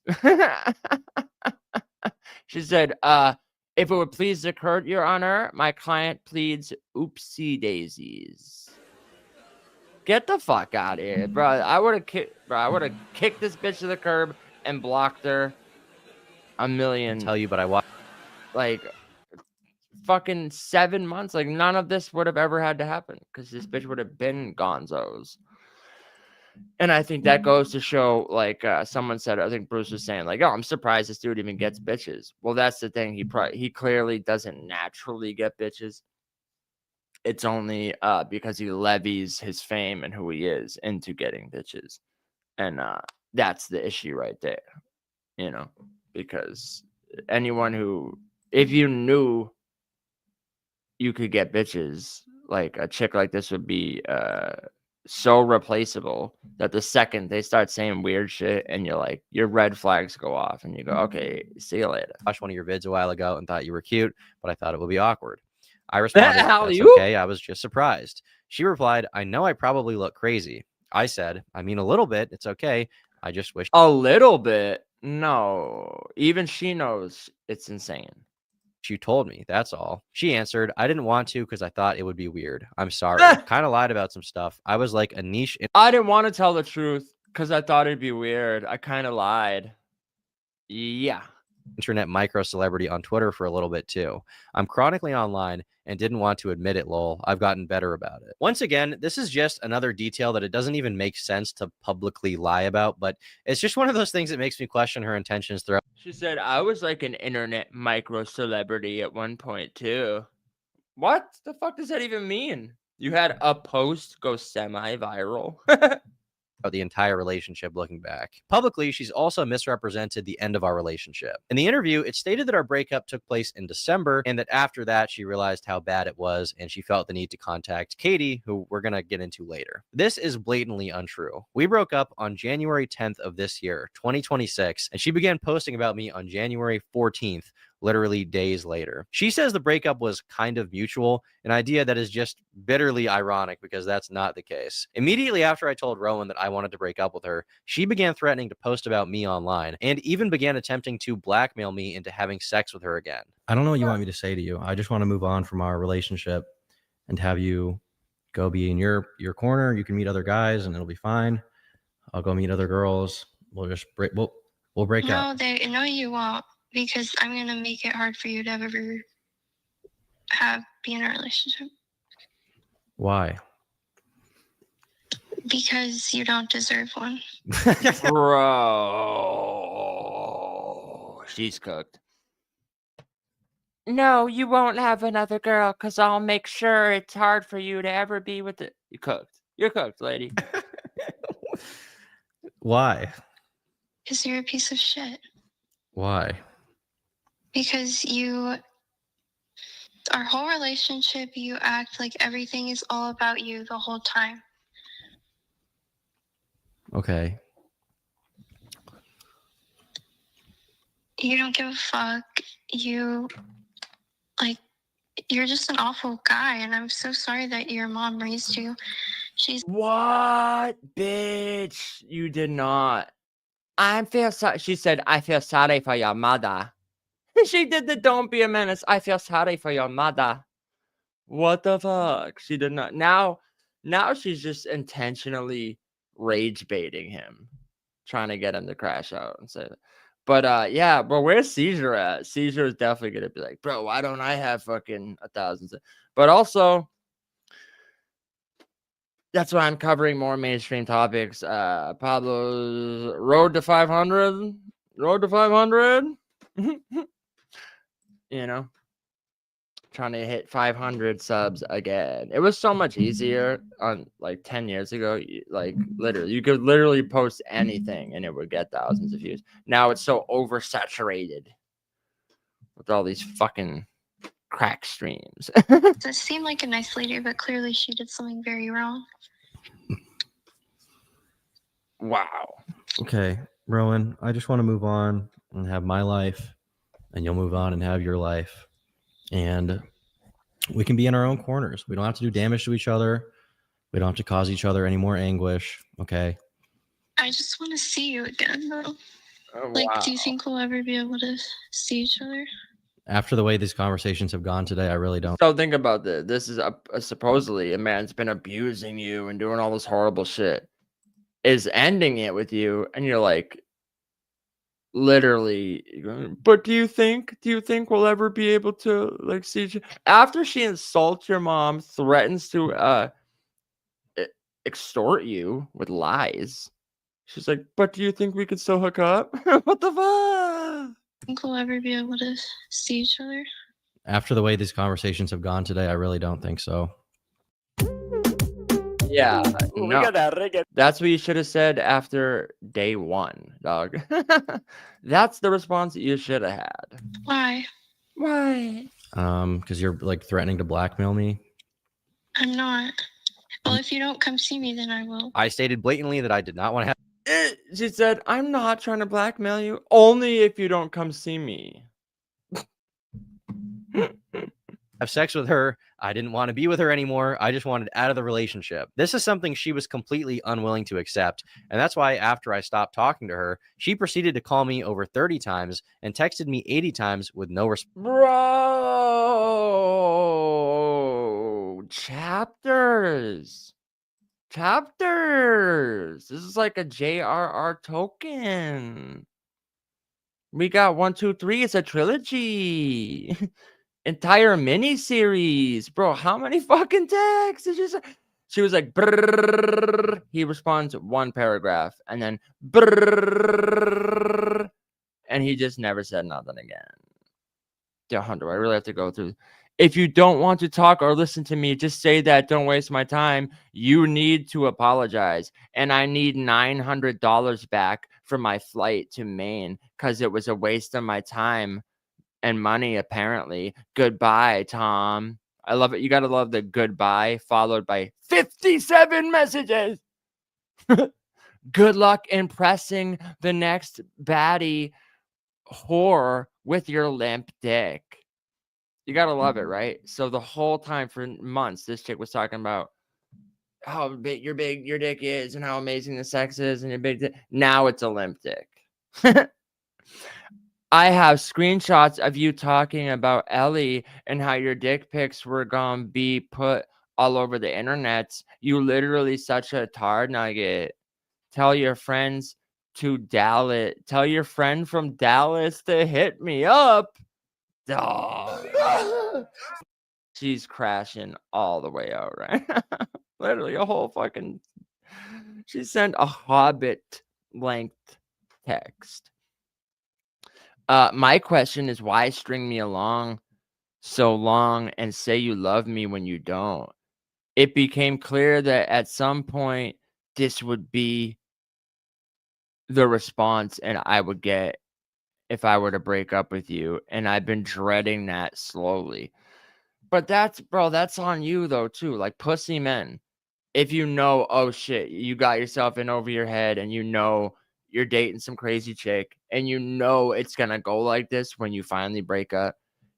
Speaker 4: She said, if it would please the court, Your Honor, my client pleads oopsie daisies. Get the fuck out of here, bro. I would have kicked this bitch to the curb and blocked her a million.
Speaker 1: Tell you, but I watched
Speaker 4: like fucking 7 months. Like none of this would have ever had to happen because this bitch would have been gonzos. And I think that goes to show, like someone said, I think Bruce was saying, like, oh, I'm surprised this dude even gets bitches. Well, that's the thing. He clearly doesn't naturally get bitches. It's only because he levies his fame and who he is into getting bitches. And that's the issue right there, you know, because anyone who, if you knew you could get bitches, like a chick like this would be so replaceable that the second they start saying weird shit and you're like, your red flags go off and you go, okay, see you later.
Speaker 1: I watched one of your vids a while ago and thought you were cute, but I thought it would be awkward. I responded, that's okay, I was just surprised. She replied, I know I probably look crazy. I said, I mean, a little bit. It's okay. I just wish.
Speaker 4: A little bit? No. Even she knows it's insane.
Speaker 1: You told me, that's all. She answered, I didn't want to because I thought it would be weird. I'm sorry. Kind of lied about some stuff. I was like a niche.
Speaker 4: I didn't want to tell the truth because I thought it'd be weird. I kind of lied. Yeah.
Speaker 1: Internet micro celebrity on Twitter for a little bit too. I'm chronically online and didn't want to admit it, lol. I've gotten better about it. Once again, this is just another detail that it doesn't even make sense to publicly lie about, but it's just one of those things that makes me question her intentions throughout.
Speaker 4: She said, I was like an internet micro celebrity at one point too. What the fuck does that even mean? You had a post go semi-viral?
Speaker 1: The entire relationship looking back. Publicly, she's also misrepresented the end of our relationship. In the interview, it stated that our breakup took place in December and that after that, she realized how bad it was and she felt the need to contact Katie, who we're going to get into later. This is blatantly untrue. We broke up on January 10th of this year, 2026, and she began posting about me on January 14th, literally days later. She says the breakup was kind of mutual, an idea that is just bitterly ironic because that's not the case. Immediately after I told Rowan that I wanted to break up with her, she began threatening to post about me online and even began attempting to blackmail me into having sex with her again. I don't know what you want me to say to you. I just want to move on from our relationship and have you go be in your corner. You can meet other guys and it'll be fine. I'll go meet other girls. We'll just we'll break up.
Speaker 2: No, you won't. Because I'm going to make it hard for you to ever be in a relationship.
Speaker 1: Why?
Speaker 2: Because you don't deserve one.
Speaker 4: Bro. She's cooked. No, you won't have another girl because I'll make sure it's hard for you to ever be with it. You cooked. You're cooked, lady.
Speaker 1: Why?
Speaker 2: Because you're a piece of shit.
Speaker 1: Why?
Speaker 2: Because you Our whole relationship, you act like everything is all about you the whole time.
Speaker 1: Okay.
Speaker 2: You don't give a fuck. You're just an awful guy, and I'm so sorry that your mom raised you.
Speaker 4: What, bitch? You did not. I feel sorry. She said, I feel sorry for your mother. She did the don't be a menace. I feel sorry for your mother. What the fuck? She did not. Now she's just intentionally rage baiting him, trying to get him to crash out and say that. But yeah, but where's Seizure at? Seizure is definitely gonna be like, bro, why don't I have fucking 1,000? But also, that's why I'm covering more mainstream topics. Pablo's road to 500. Road to 500. You know, trying to hit 500 subs again. It was so much easier on like 10 years ago. Like literally, you could literally post anything and it would get thousands of views. Now it's so oversaturated with all these fucking crack streams.
Speaker 2: It seemed like a nice lady, but clearly she did something very wrong.
Speaker 4: Wow.
Speaker 1: Okay, Rowan, I just want to move on and have my life, and you'll move on and have your life. And we can be in our own corners. We don't have to do damage to each other. We don't have to cause each other any more anguish. Okay.
Speaker 2: I just want to see you again, though.
Speaker 4: Wow.
Speaker 2: Do you think we'll ever be able to see each other?
Speaker 1: After the way these conversations have gone today, I really don't.
Speaker 4: So think about this. This is supposedly a man's been abusing you and doing all this horrible shit. Is ending it with you, and you're like, literally, but do you think we'll ever be able to like see each after she insults your mom, threatens to extort you with lies? She's like, but do you think we could still hook up? What the fuck?
Speaker 2: Think we'll ever be able to see each other?
Speaker 1: After the way these conversations have gone today, I really don't think so.
Speaker 4: Yeah, no. That's what you should have said after day one, dog. That's the response that you should have had.
Speaker 2: Why?
Speaker 4: Why?
Speaker 1: Because you're like threatening to blackmail me.
Speaker 2: I'm not. Well, if you don't come see me, then I will.
Speaker 1: I stated blatantly that I did not want to have.
Speaker 4: She said, I'm not trying to blackmail you, only if you don't come see me.
Speaker 1: Have sex with her. I didn't want to be with her anymore. I just wanted out of the relationship. This is something she was completely unwilling to accept. And that's why after I stopped talking to her, she proceeded to call me over 30 times and texted me 80 times with no response.
Speaker 4: Bro, chapters. This is like a JRR token. We got 1, 2, 3. It's a trilogy. Entire mini series, bro. How many fucking texts did you say? She was like, brrr. He responds one paragraph, and then brrr, and he just never said nothing again. Yeah, Hunter, I really have to go through. If you don't want to talk or listen to me, just say that. Don't waste my time. You need to apologize, and I need $900 back for my flight to Maine because it was a waste of my time and money, apparently. Goodbye, Tom. I love it. You gotta love the goodbye followed by 57 messages. Good luck impressing the next baddie whore with your limp dick. You gotta love it, right? So the whole time for months, this chick was talking about how big your dick is and how amazing the sex is and your big dick. Now it's a limp dick. I have screenshots of you talking about Ellie and how your dick pics were gonna be put all over the internet. You literally such a tar nugget. Tell your friends to Dallas. Tell your friend from Dallas to hit me up. Dog. She's crashing all the way out right now. Literally a whole fucking. She sent a Hobbit length text. My question is, why string me along so long and say you love me when you don't? It became clear that at some point this would be the response and I would get if I were to break up with you. And I've been dreading that slowly. But that's on you though too. Like pussy men, if you know, oh shit, you got yourself in over your head, and you know you're dating some crazy chick, and you know it's gonna go like this when you finally break up,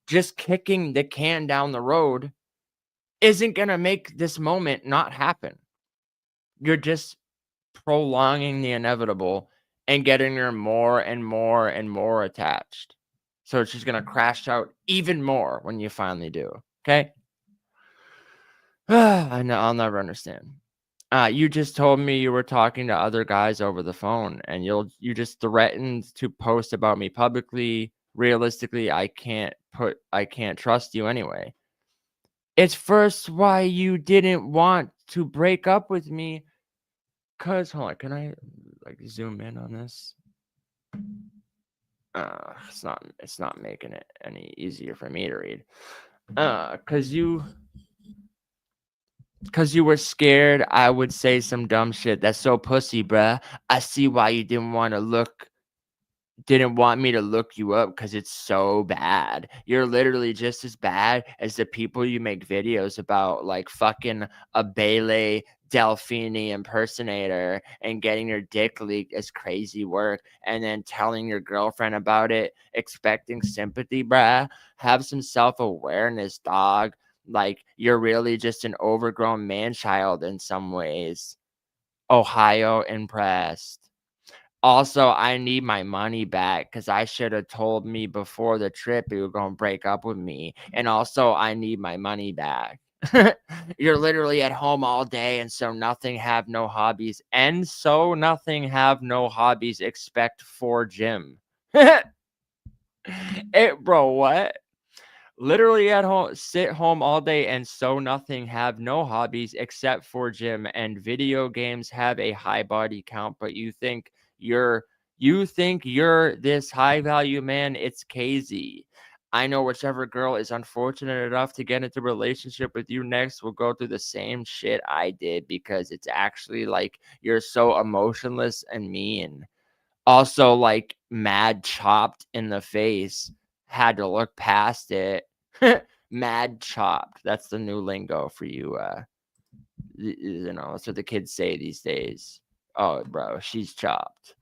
Speaker 4: just kicking the can down the road isn't gonna make this moment not happen. You're just prolonging the inevitable and getting her more and more and more attached. So it's just gonna crash out even more when you finally do. Okay. I know I'll never understand. You just told me you were talking to other guys over the phone, and you just threatened to post about me publicly. Realistically, I can't trust you anyway. It's first why you didn't want to break up with me. Cause hold on, can I like zoom in on this? It's not making it any easier for me to read. Cause you were scared I would say some dumb shit. That's so pussy, bruh. I see why you didn't want me to look you up, because it's so bad. You're literally just as bad as the people you make videos about, like fucking a Bele Delfini impersonator and getting your dick leaked as crazy work, and then telling your girlfriend about it, expecting sympathy, bruh. Have some self-awareness, dog. Like, you're really just an overgrown man-child in some ways. Ohio impressed. Also, I need my money back, because I should have told me before the trip you were going to break up with me. And also, I need my money back. You're literally at home all day, and so nothing, have no hobbies. And so nothing, have no hobbies except for gym. Bro, what? Literally at home, sit home all day, and so nothing, have no hobbies except for gym and video games, have a high body count, but you think you're this high value man. It's KZ. I know whichever girl is unfortunate enough to get into a relationship with you next will go through the same shit I did, because it's actually like you're so emotionless and mean. Also, like, mad chopped in the face. Had to look past it. Mad chopped. That's the new lingo for you. You know, that's what the kids say these days. Oh, bro, she's chopped.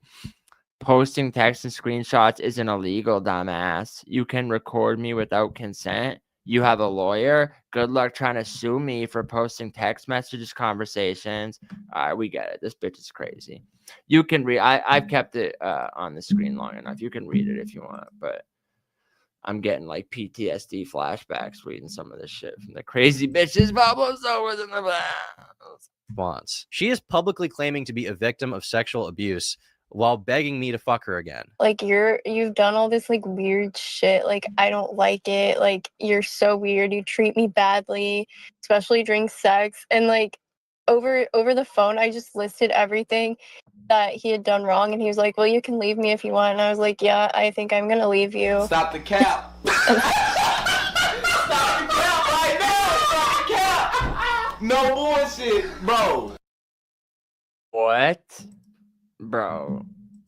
Speaker 4: Posting text and screenshots isn't illegal, dumbass. You can record me without consent. You have a lawyer. Good luck trying to sue me for posting text messages, conversations. All right, we get it. This bitch is crazy. You can read. I've kept it on the screen long enough. You can read it if you want, but I'm getting like PTSD flashbacks reading some of this shit from the crazy bitches Pablo was in the
Speaker 1: response. She is publicly claiming to be a victim of sexual abuse while begging me to fuck her again.
Speaker 2: Like, you've done all this like weird shit. Like, I don't like it. Like, you're so weird. You treat me badly, especially during sex. And like over the phone, I just listed everything that he had done wrong, and he was like, well, you can leave me if you want. And I was like, yeah, I think I'm gonna leave you.
Speaker 11: Stop the cap. Stop the cap right now. Stop the cap. No bullshit, bro.
Speaker 4: What? Bro,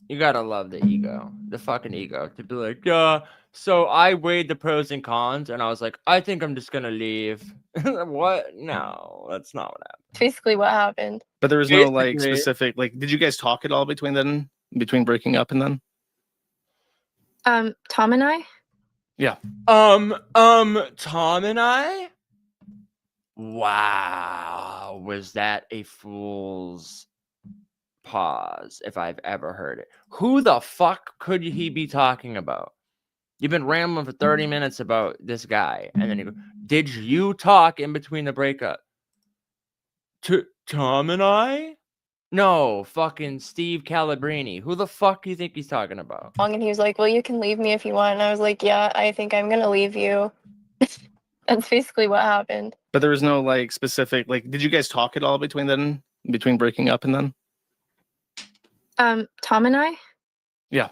Speaker 4: you gotta love the ego, the fucking ego, to be like, yeah, so I weighed the pros and cons, and I was like, I think I'm just gonna leave. What? No, that's not what happened.
Speaker 2: Basically what happened.
Speaker 5: But there was no like specific, like, did you guys talk at all between breaking up and then?
Speaker 2: Tom and I?
Speaker 5: Yeah.
Speaker 4: Tom and I? Wow, was that a fool's pause if I've ever heard it? Who the fuck could he be talking about? You've been rambling for 30 minutes about this guy, and then you go, did you talk in between the breakup to Tom and I? No, fucking Steve Calabrini. Who the fuck do you think he's talking about?
Speaker 2: And he was like, well, you can leave me if you want. And I was like, yeah, I think I'm gonna leave you. That's basically what happened.
Speaker 5: But there was no like specific, like, did you guys talk at all between breaking up and then?
Speaker 2: Tom and I?
Speaker 5: Yeah.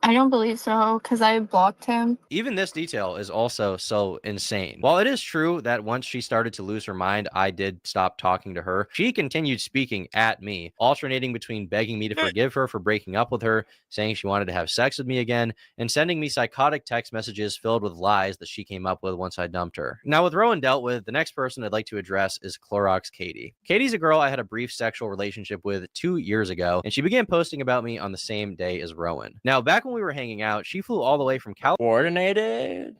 Speaker 2: I don't believe so because I blocked him.
Speaker 1: Even this detail is also so insane. While it is true that once she started to lose her mind, I did stop talking to her, she continued speaking at me, alternating between begging me to forgive her for breaking up with her, saying she wanted to have sex with me again, and sending me psychotic text messages filled with lies that she came up with once I dumped her. Now, with Rowan dealt with, the next person I'd like to address is Clorox Katie. Katie's a girl I had a brief sexual relationship with 2 years ago, and she began posting about me on the same day as Rowan. Now, back when we were hanging out, she flew all the way from
Speaker 4: Coordinated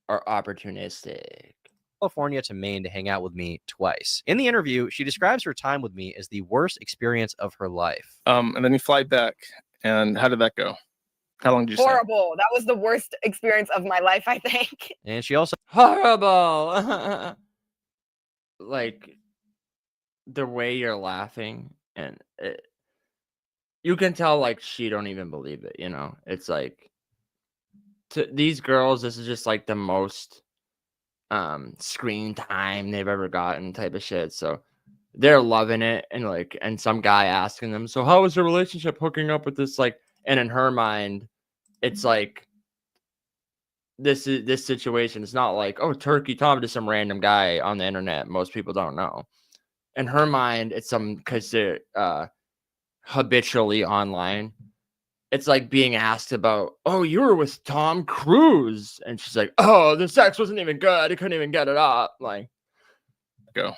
Speaker 4: or opportunistic?
Speaker 1: California to Maine to hang out with me twice. In the interview, she describes her time with me as the worst experience of her life.
Speaker 5: And then you fly back. And how did that go? How long did you stay?
Speaker 12: Horrible. That was the worst experience of my life, I think.
Speaker 1: And she also
Speaker 4: Horrible. Like the way you're laughing, and you can tell like she don't even believe it. You know, it's like to these girls, this is just like the most screen time they've ever gotten type of shit. So they're loving it, and some guy asking them, so how was your relationship hooking up with this, like, and in her mind it's like this situation is not like, oh, Turkey Tom, just some random guy on the internet most people don't know. In her mind, it's some, because they're habitually online, it's like being asked about, oh, you were with Tom Cruise, and she's like, oh, the sex wasn't even good, I couldn't even get it up. Like,
Speaker 5: go.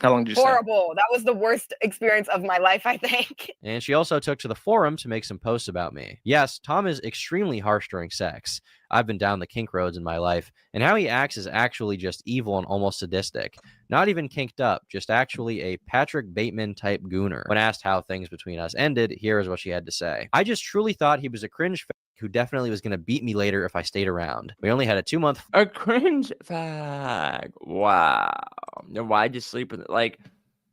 Speaker 5: How long did you stay?
Speaker 12: Horrible. That was the worst experience of my life, I think.
Speaker 1: And she also took to the forum to make some posts about me. Yes, Tom is extremely harsh during sex. I've been down the kink roads in my life, and how he acts is actually just evil and almost sadistic. Not even kinked up, just actually a Patrick Bateman type gooner. When asked how things between us ended, here is what she had to say. I just truly thought he was a cringe who definitely was going to beat me later if I stayed around. We only had a 2-month.
Speaker 4: A cringe fag. Wow. Then why'd you sleep with it? Like,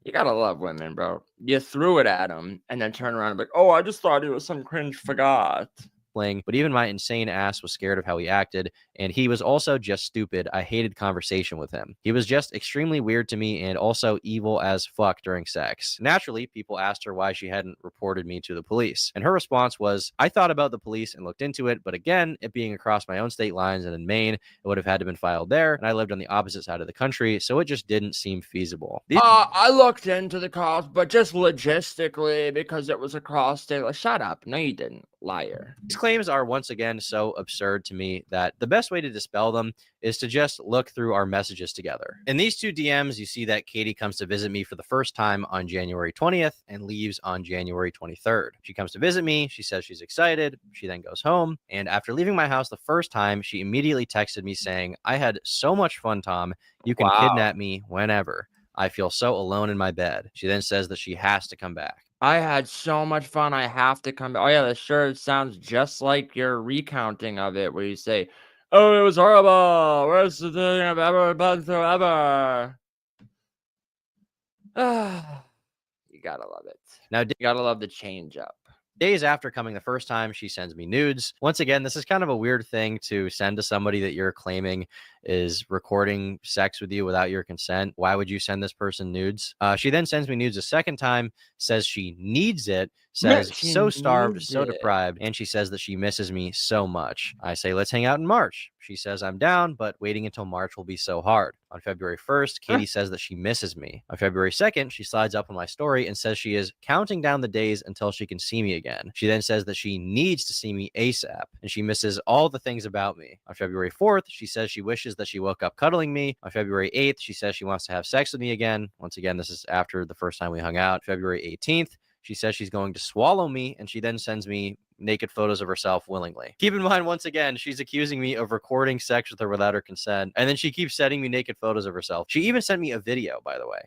Speaker 4: you gotta love women, bro. You threw it at him and then turn around and be like, oh, I just thought it was some cringe forgot.
Speaker 1: But even my insane ass was scared of how he acted, and he was also just stupid. I hated conversation with him. He was just extremely weird to me and also evil as fuck during sex. Naturally, people asked her why she hadn't reported me to the police, and her response was, I thought about the police and looked into it, but again, it being across my own state lines and in Maine, it would have had to been filed there, and I lived on the opposite side of the country, so it just didn't seem feasible.
Speaker 4: I looked into the cops, but just logistically, because it was across state. Like, shut up. No, you didn't. Liar.
Speaker 1: These claims are once again so absurd to me that the best way to dispel them is to just look through our messages together. In these two DMs, you see that Katie comes to visit me for the first time on January 20th and leaves on January 23rd. She comes to visit me. She says she's excited. She then goes home. And after leaving my house the first time, she immediately texted me saying, I had so much fun, Tom. You can kidnap me whenever. I feel so alone in my bed. She then says that she has to come back.
Speaker 4: I had so much fun. I have to come back. Oh, yeah, that sure sounds just like your recounting of it, where you say, oh, it was horrible. Worst thing I've ever been through ever. You gotta love it.
Speaker 1: Now,
Speaker 4: you gotta love the change up.
Speaker 1: Days after coming the first time, she sends me nudes. Once again, this is kind of a weird thing to send to somebody that you're claiming is recording sex with you without your consent. Why would you send this person nudes? She then sends me nudes a second time, says she needs it, says so starved, so deprived, and she says that she misses me so much. I say, let's hang out in March. She says I'm down, but waiting until March will be so hard. On February 1st, Katie says that she misses me. On February 2nd, she slides up on my story and says she is counting down the days until she can see me again. She then says that she needs to see me ASAP, and she misses all the things about me. On February 4th, she says she wishes that she woke up cuddling me. On February 8th, she says she wants to have sex with me again. Once again, this is after the first time we hung out. February 18th, she says she's going to swallow me, and she then sends me naked photos of herself willingly. Keep in mind, once again, she's accusing me of recording sex with her without her consent, and then she keeps sending me naked photos of herself. She even sent me a video, by the way.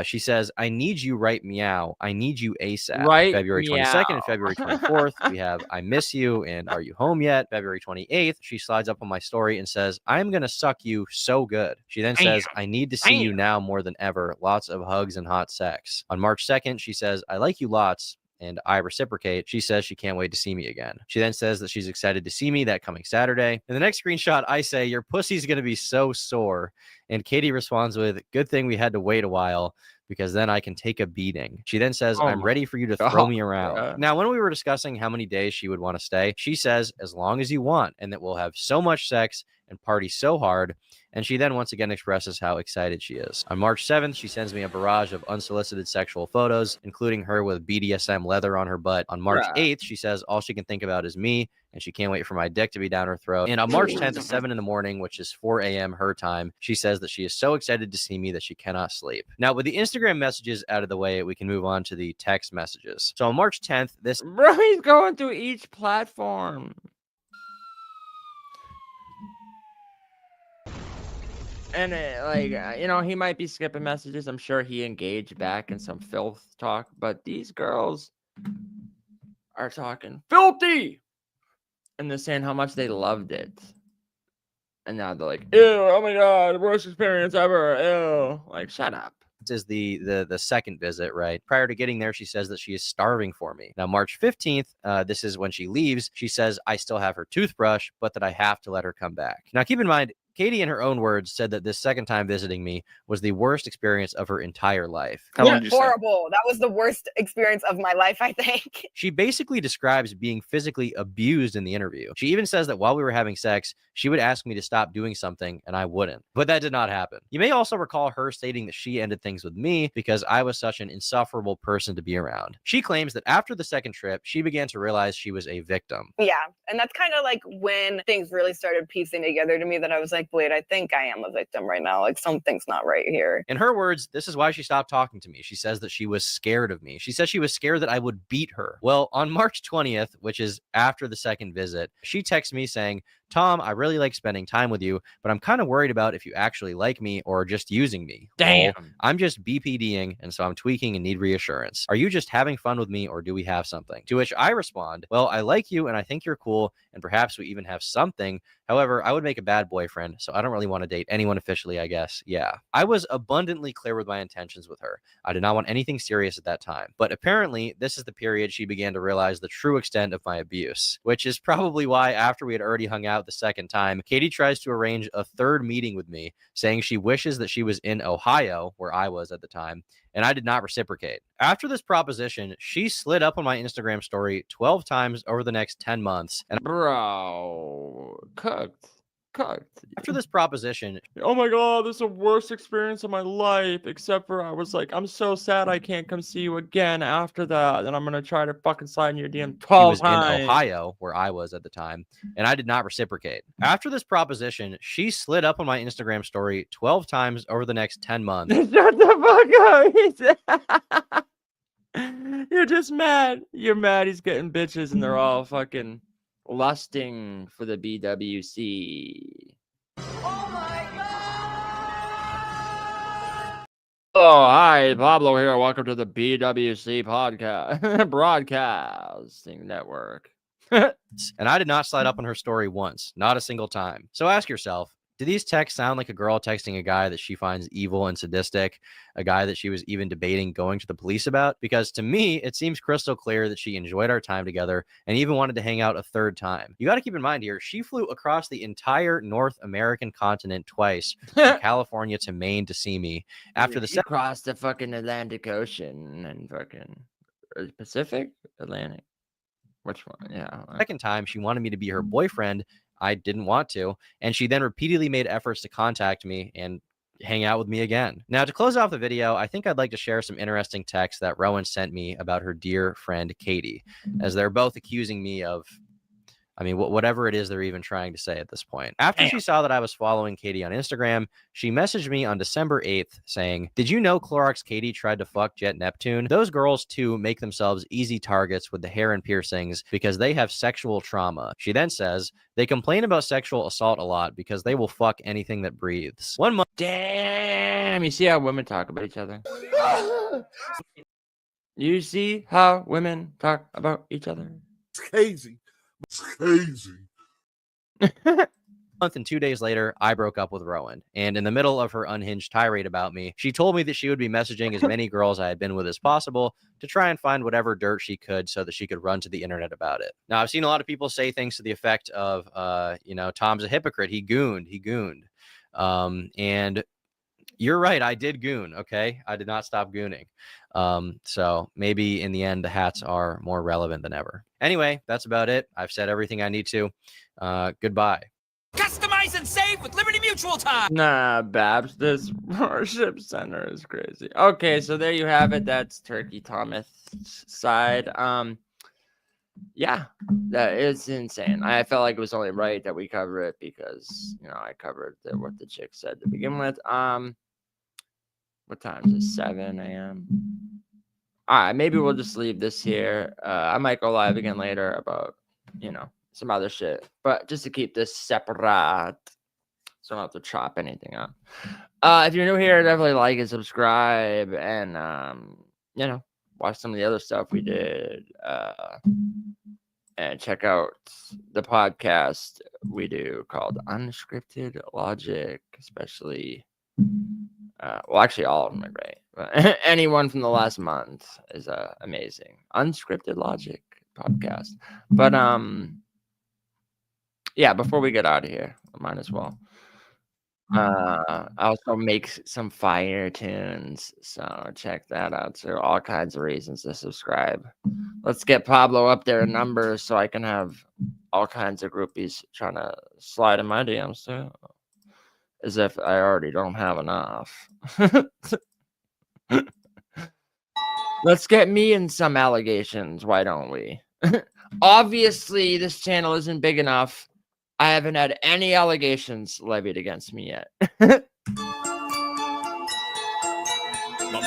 Speaker 1: She says, I need you right meow. I need you ASAP.
Speaker 4: Right
Speaker 1: February 22nd
Speaker 4: meow.
Speaker 1: and February 24th, we have I miss you and are you home yet? February 28th, she slides up on my story and says, I'm going to suck you so good. She then says, I need to see you now more than ever. Lots of hugs and hot sex. On March 2nd, she says, I like you lots. And I reciprocate. She says she can't wait to see me again. She then says that she's excited to see me that coming Saturday. In the next screenshot, I say, your pussy's going to be so sore. And Katie responds with, good thing we had to wait a while. because then I can take a beating. She then says,
Speaker 4: Oh
Speaker 1: I'm
Speaker 4: my
Speaker 1: ready for you to throw
Speaker 4: God.
Speaker 1: me around. Now, when we were discussing how many days she would want to stay, she says, as long as you want, and that we'll have so much sex and party so hard. And she then once again expresses how excited she is. On March 7th, she sends me a barrage of unsolicited sexual photos, including her with BDSM leather on her butt. On March 8th, she says all she can think about is me, and she can't wait for my dick to be down her throat. And on March 10th at 7 in the morning, which is 4 a.m. her time, she says that she is so excited to see me that she cannot sleep. Now, with the Instagram messages out of the way, we can move on to the text messages. So on March 10th, this...
Speaker 4: Bro, he's going through each platform. And you know, he might be skipping messages. I'm sure he engaged back in some filth talk, but these girls are talking filthy, and they're saying how much they loved it. And now they're like, ew, oh my God, worst experience ever. Ew. Like, shut up.
Speaker 1: Is the second visit, right? Prior to getting there, she says that she is starving for me. Now, March 15th, this is when she leaves. She says, I still have her toothbrush, but that I have to let her come back. Now, keep in mind, Katie, in her own words, said that this second time visiting me was the worst experience of her entire life.
Speaker 5: How long did you say?
Speaker 12: Horrible. That was the worst experience of my life, I think.
Speaker 1: She basically describes being physically abused in the interview. She even says that while we were having sex, she would ask me to stop doing something and I wouldn't. But that did not happen. You may also recall her stating that she ended things with me because I was such an insufferable person to be around. She claims that after the second trip, she began to realize she was a victim.
Speaker 12: Yeah. And that's kind of like when things really started piecing together to me that I was like, wait, I think I am a victim right now. Like something's not right here.
Speaker 1: In her words, this is why she stopped talking to me. She says that she was scared of me. She says she was scared that I would beat her. Well, on March 20th, which is after the second visit, she texts me saying, Tom, I really like spending time with you, but I'm kind of worried about if you actually like me or just using me.
Speaker 4: Damn.
Speaker 1: Well, I'm just BPDing, and so I'm tweaking and need reassurance. Are you just having fun with me or do we have something? To which I respond, well, I like you and I think you're cool, and perhaps we even have something. However, I would make a bad boyfriend, so I don't really want to date anyone officially, I guess. Yeah. I was abundantly clear with my intentions with her. I did not want anything serious at that time. But apparently, this is the period she began to realize the true extent of my abuse, which is probably why after we had already hung out the second time, Katie tries to arrange a third meeting with me, saying she wishes that she was in Ohio, where I was at the time, and I did not reciprocate. After this proposition, she slid up on my Instagram story 12 times over the next 10 months. And
Speaker 4: Bro, cooked.
Speaker 1: After this proposition,
Speaker 4: oh my God, this is the worst experience of my life, except for I was like, I'm so sad I can't come see you again after that, and I'm gonna try to fucking slide in your DM 12 times.
Speaker 1: in Ohio, where I was at the time, and I did not reciprocate. After this proposition, she slid up on my Instagram story 12 times over the next 10 months.
Speaker 4: Shut the fuck up. You're just mad. You're mad he's getting bitches and they're all fucking lusting for the BWC.
Speaker 11: Oh my God!
Speaker 4: Oh, hi, Pablo here. Welcome to the BWC podcast broadcasting network.
Speaker 1: And I did not slide up on her story once, not a single time. So ask yourself, do these texts sound like a girl texting a guy that she finds evil and sadistic, a guy that she was even debating going to the police about? Because to me, it seems crystal clear that she enjoyed our time together and even wanted to hang out a third time. You got to keep in mind here, she flew across the entire North American continent twice, from California to Maine to see me. After the
Speaker 4: across the fucking Atlantic Ocean and fucking Pacific? Atlantic. Which one? Yeah.
Speaker 1: second time, she wanted me to be her boyfriend. I didn't want to, and she then repeatedly made efforts to contact me and hang out with me again. Now, to close off the video, I think I'd like to share some interesting texts that Rowan sent me about her dear friend Katie, as they're both accusing me of, I mean, whatever it is they're even trying to say at this point. After she saw that I was following Katie on Instagram, she messaged me on December 8th saying, did you know Clorox Katie tried to fuck Jet Neptune? Those girls, too, make themselves easy targets with the hair and piercings because they have sexual trauma. She then says, they complain about sexual assault a lot because they will fuck anything that breathes. 1 month.
Speaker 4: Damn, you see how women talk about each other? You see how women talk about each other?
Speaker 8: It's crazy. It's crazy.
Speaker 1: Month and 2 days later, I broke up with Rowan, and in the middle of her unhinged tirade about me, she told me that she would be messaging as many girls I had been with as possible to try and find whatever dirt she could so that she could run to the internet about it. Now, I've seen a lot of people say things to the effect of, you know, Tom's a hypocrite. He gooned. And you're right. I did goon. Okay. I did not stop gooning. So maybe in the end, the hats are more relevant than ever. Anyway, that's about it. I've said everything I need to. Goodbye.
Speaker 11: Customize and save with Liberty Mutual time.
Speaker 4: Nah, Babs, this worship center is crazy. Okay, so there you have it. That's Turkey Thomas' side. Yeah, that is insane. I felt like it was only right that we cover it because, you know, I covered what the chick said to begin with. What time is it? 7 a.m. All right, maybe we'll just leave this here. I might go live again later about, you know, some other shit, but just to keep this separate, so I don't have to chop anything up. If you're new here, definitely like and subscribe, and you know, watch some of the other stuff we did, and check out the podcast we do called Unscripted Logic, especially. Well, actually, all of them are great, but anyone from the last month is amazing. Unscripted Logic podcast, but yeah, before we get out of here, I might as well. I also make some fire tunes, so check that out. So all kinds of reasons to subscribe. Let's get Pablo up there in numbers so I can have all kinds of groupies trying to slide in my DMs too. As if I already don't have enough. Let's get me in some allegations. Why don't we? Obviously, this channel isn't big enough. I haven't had any allegations levied against me yet.
Speaker 13: My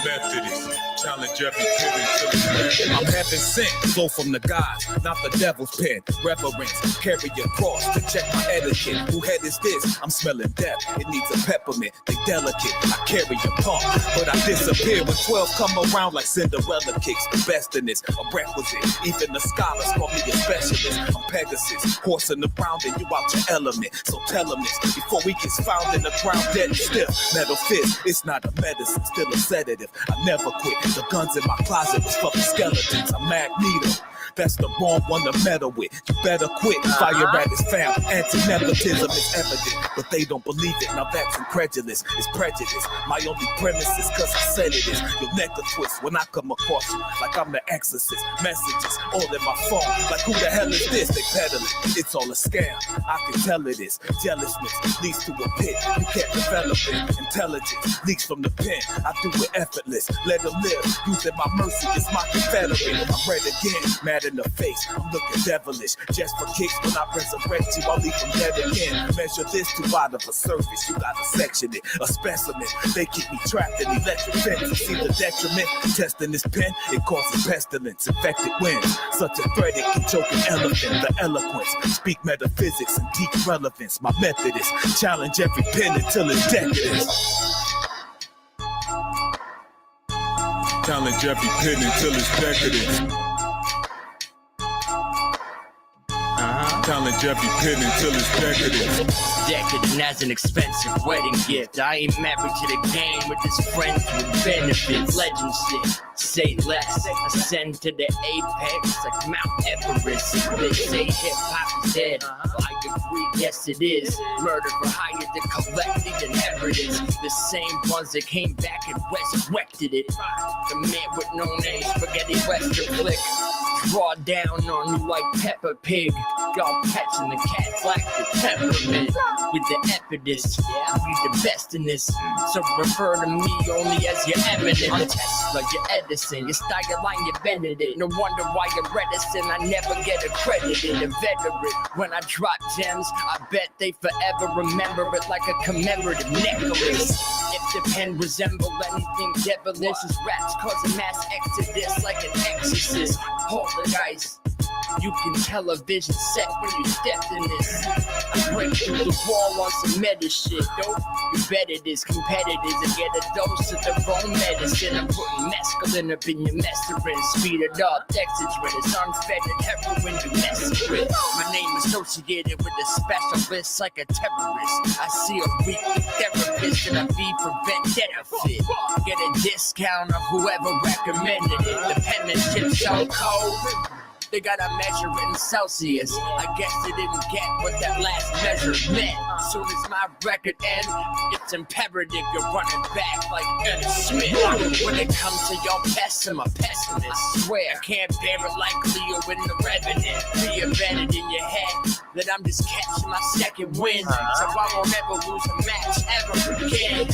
Speaker 13: method is challenge every pivot. I'm heaven sent, flow from the gods, not the devil's pen. Reverence, carry your cross to check my etiquette. Who head is this? I'm smelling death. It needs a peppermint. They delicate. I carry a pump, but I disappear when 12 come around like Cinderella kicks. The best in this, a requisite. Even the scholars call me a specialist. I'm Pegasus, horsing around and you out your element. So tell them this before we get found in the ground dead and stiff. Metal fist, it's not a medicine, still a sedative. I never quit. The guns in my closet was fucking skeletons. I'm Magneto. That's the wrong one to meddle with. You better quit. Fire at is found. Anti-nepotism is evident, but they don't believe it. Now that's incredulous. It's prejudice. My only premise is cause I said it is. Your neck will twist when I come across you like I'm the exorcist. Messages all in my phone. Like who the hell is this? They peddling. It's all a scam. I can tell it is. Jealousness leads to a pit. You can't develop it. Intelligence leaks from the pen. I do it effortless. Let them live. Using my mercy is my confederate. I'm red again. Mad in the face, I'm looking devilish. Just for kicks, when I resurrect you, I'll leave them dead again. Measure this to out of a surface, you gotta section it. A specimen, they keep me trapped in electric fence. See the detriment, testing this pen, it causes pestilence, infected winds. Such a threat, it can choke an elephant. The eloquence, speak metaphysics and deep relevance. My method is challenge every pen until it's decadent. Challenge every pen until it's decadent. Challenge every pin until it's decadent.
Speaker 14: Decadent as an expensive wedding gift. I ain't married to the game with his friends with benefits. Legend shit, say less. Ascend to the apex like Mount Everest. They say hip hop is dead. I agree, yes it is. Murder for hire to collect the inheritance. The same ones that came back and resurrected it. The man with no name, spaghetti western flick. Draw down on you like Peppa Pig. Y'all catching the cats like the temperament. With the epidus, we the best in this. So refer to me only as your eminent. I'm Tesla, your Edison, your style line, your Benedict. No wonder why you're reticent. I never get accredited. A veteran. When I drop gems, I bet they forever remember it like a commemorative necklace. If the pen resemble anything devilish, his raps cause a mass exodus like an exorcist. Hold the dice. You can tell a vision set when you stepped in this. I break through the wall on some meta shit, though. You bet it is competitors and get a dose of their own medicine. I'm putting mescaline up in your messerin. Speed it up, dexedrine. It's unfettered heroin you mess with. My name associated with a specialist like a terrorist. I see a weekly therapist and a fee for vendetta fit. Get a discount on whoever recommended it. The penmanship's so cold. They gotta measure it in Celsius. I guess they didn't get what that last measure meant. Soon as my record ends, it's imperative you're running back like Ernest Smith. When it comes to your best, I'm a pessimist. I swear I can't bear it like Leo in The Revenant. Be embedded in your head that I'm just catching my second wind, so I won't ever lose a match ever again.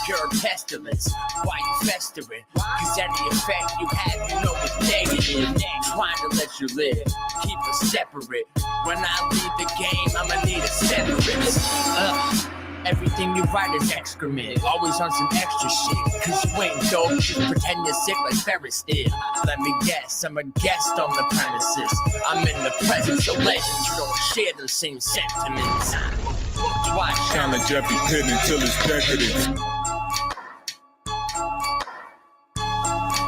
Speaker 14: Pure pestilence, why you festering? Cause any effect you have, you know it's negative. Trying to let you live, keep us separate. When I leave the game, I'ma need a separate. Everything you write is excrement. Always on some extra shit. Cause you ain't dope, just pretend you're sick like Ferris did. Let me guess, I'm a guest on the premises. I'm in the presence of legends who don't share the same sentiments. Twice
Speaker 13: challenge every pit until it's decadent.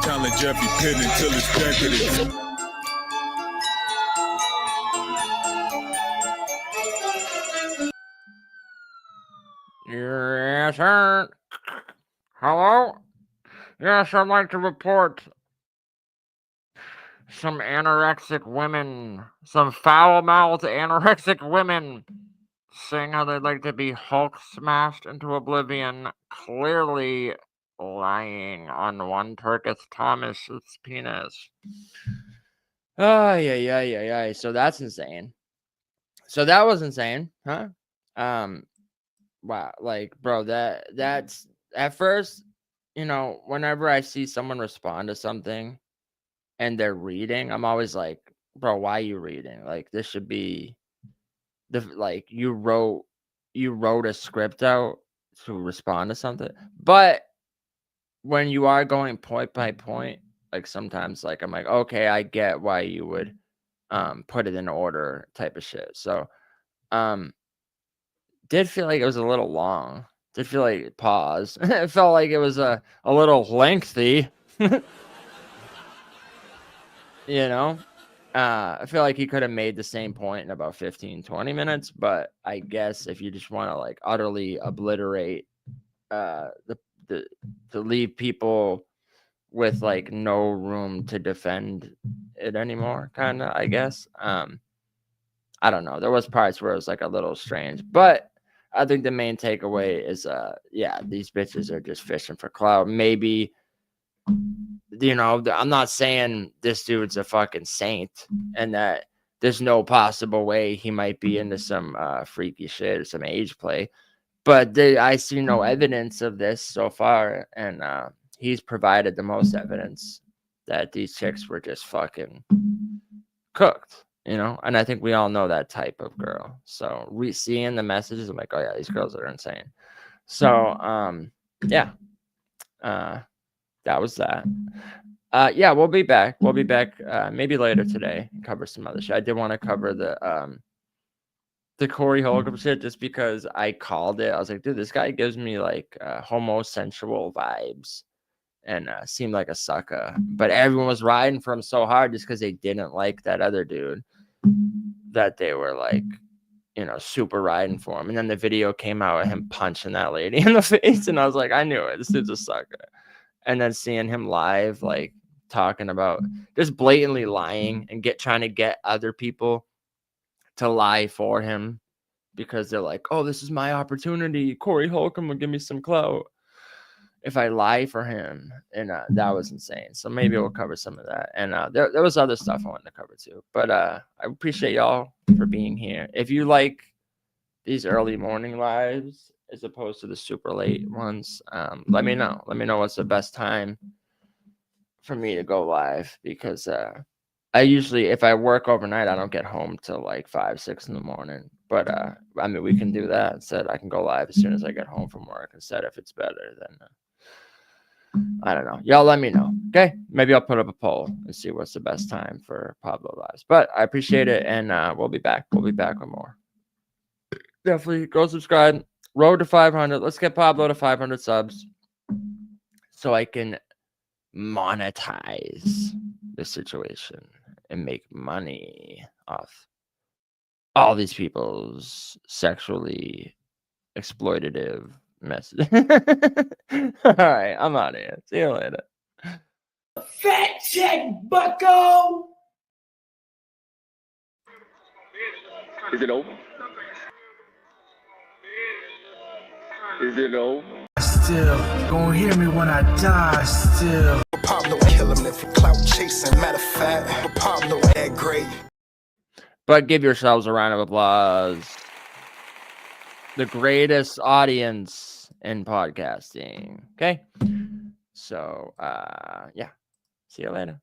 Speaker 13: Challenge every pit until it's decadent.
Speaker 4: Yes, sir. Hello? Yes, I'd like to report some anorexic women, some foul-mouthed anorexic women saying how they'd like to be Hulk smashed into oblivion, clearly lying on one Turkish Thomas's penis. Oh, yeah. So that's insane. So that was insane, huh? Wow, like, bro, that's at first, you know, whenever I see someone respond to something and they're reading, I'm always like, bro, why are you reading? Like, this should be like you wrote a script out to respond to something. But when you are going point by point, like sometimes like I'm like, okay, I get why you would put it in order type of shit. So did feel like it was a little long. Did feel like it paused. It felt like it was a little lengthy. You know? I feel like he could have made the same point in about 15, 20 minutes, but I guess if you just want to like utterly obliterate to leave people with like no room to defend it anymore, kind of, I guess. I don't know. There was parts where it was like a little strange, but I think the main takeaway is yeah, these bitches are just fishing for clout. Maybe, you know, I'm not saying this dude's a fucking saint and that there's no possible way he might be into some freaky shit or some age play, but I see no evidence of this so far, and he's provided the most evidence that these chicks were just fucking cooked, you know. And I think we all know that type of girl. So seeing the messages, I'm like, oh yeah, these girls are insane. So yeah, that was that. Yeah, we'll be back. We'll be back maybe later today. Cover some other shit. I did want to cover the Corey Holcomb shit just because I called it. I was like, dude, this guy gives me like homosexual vibes and seemed like a sucker. But everyone was riding for him so hard just because they didn't like that other dude, that they were like, you know, super riding for him. And then the video came out of him punching that lady in the face, and I was like, I knew it. This dude's a sucker. And then seeing him live, like talking about just blatantly lying and trying to get other people to lie for him because they're like, oh, this is my opportunity. Corey Holcomb will give me some clout if I lie for him. And that was insane. So maybe we'll cover some of that. And there was other stuff I wanted to cover too. But I appreciate y'all for being here. If you like these early morning lives as opposed to the super late ones, let me know. Let me know what's the best time for me to go live, because I usually, if I work overnight, I don't get home till like 5, 6 in the morning. But I mean, we can do that instead. I can go live as soon as I get home from work instead. If it's better, then I don't know. Y'all let me know. Okay, maybe I'll put up a poll and see what's the best time for Pablo lives. But I appreciate it, and we'll be back. We'll be back with more. Definitely go subscribe. Road to 500. Let's get Pablo to 500 subs so I can monetize the situation and make money off all these people's sexually exploitative messages. All right, I'm out of here. See you later.
Speaker 6: Fat check, bucko! Is it over? Is it over?
Speaker 15: Still, gonna hear me when I die still.
Speaker 16: Pablo kill him if you clout chasing. Matter of fact, Pablo that great.
Speaker 4: But give yourselves a round of applause. The greatest audience in podcasting. Okay. So, yeah. See you later.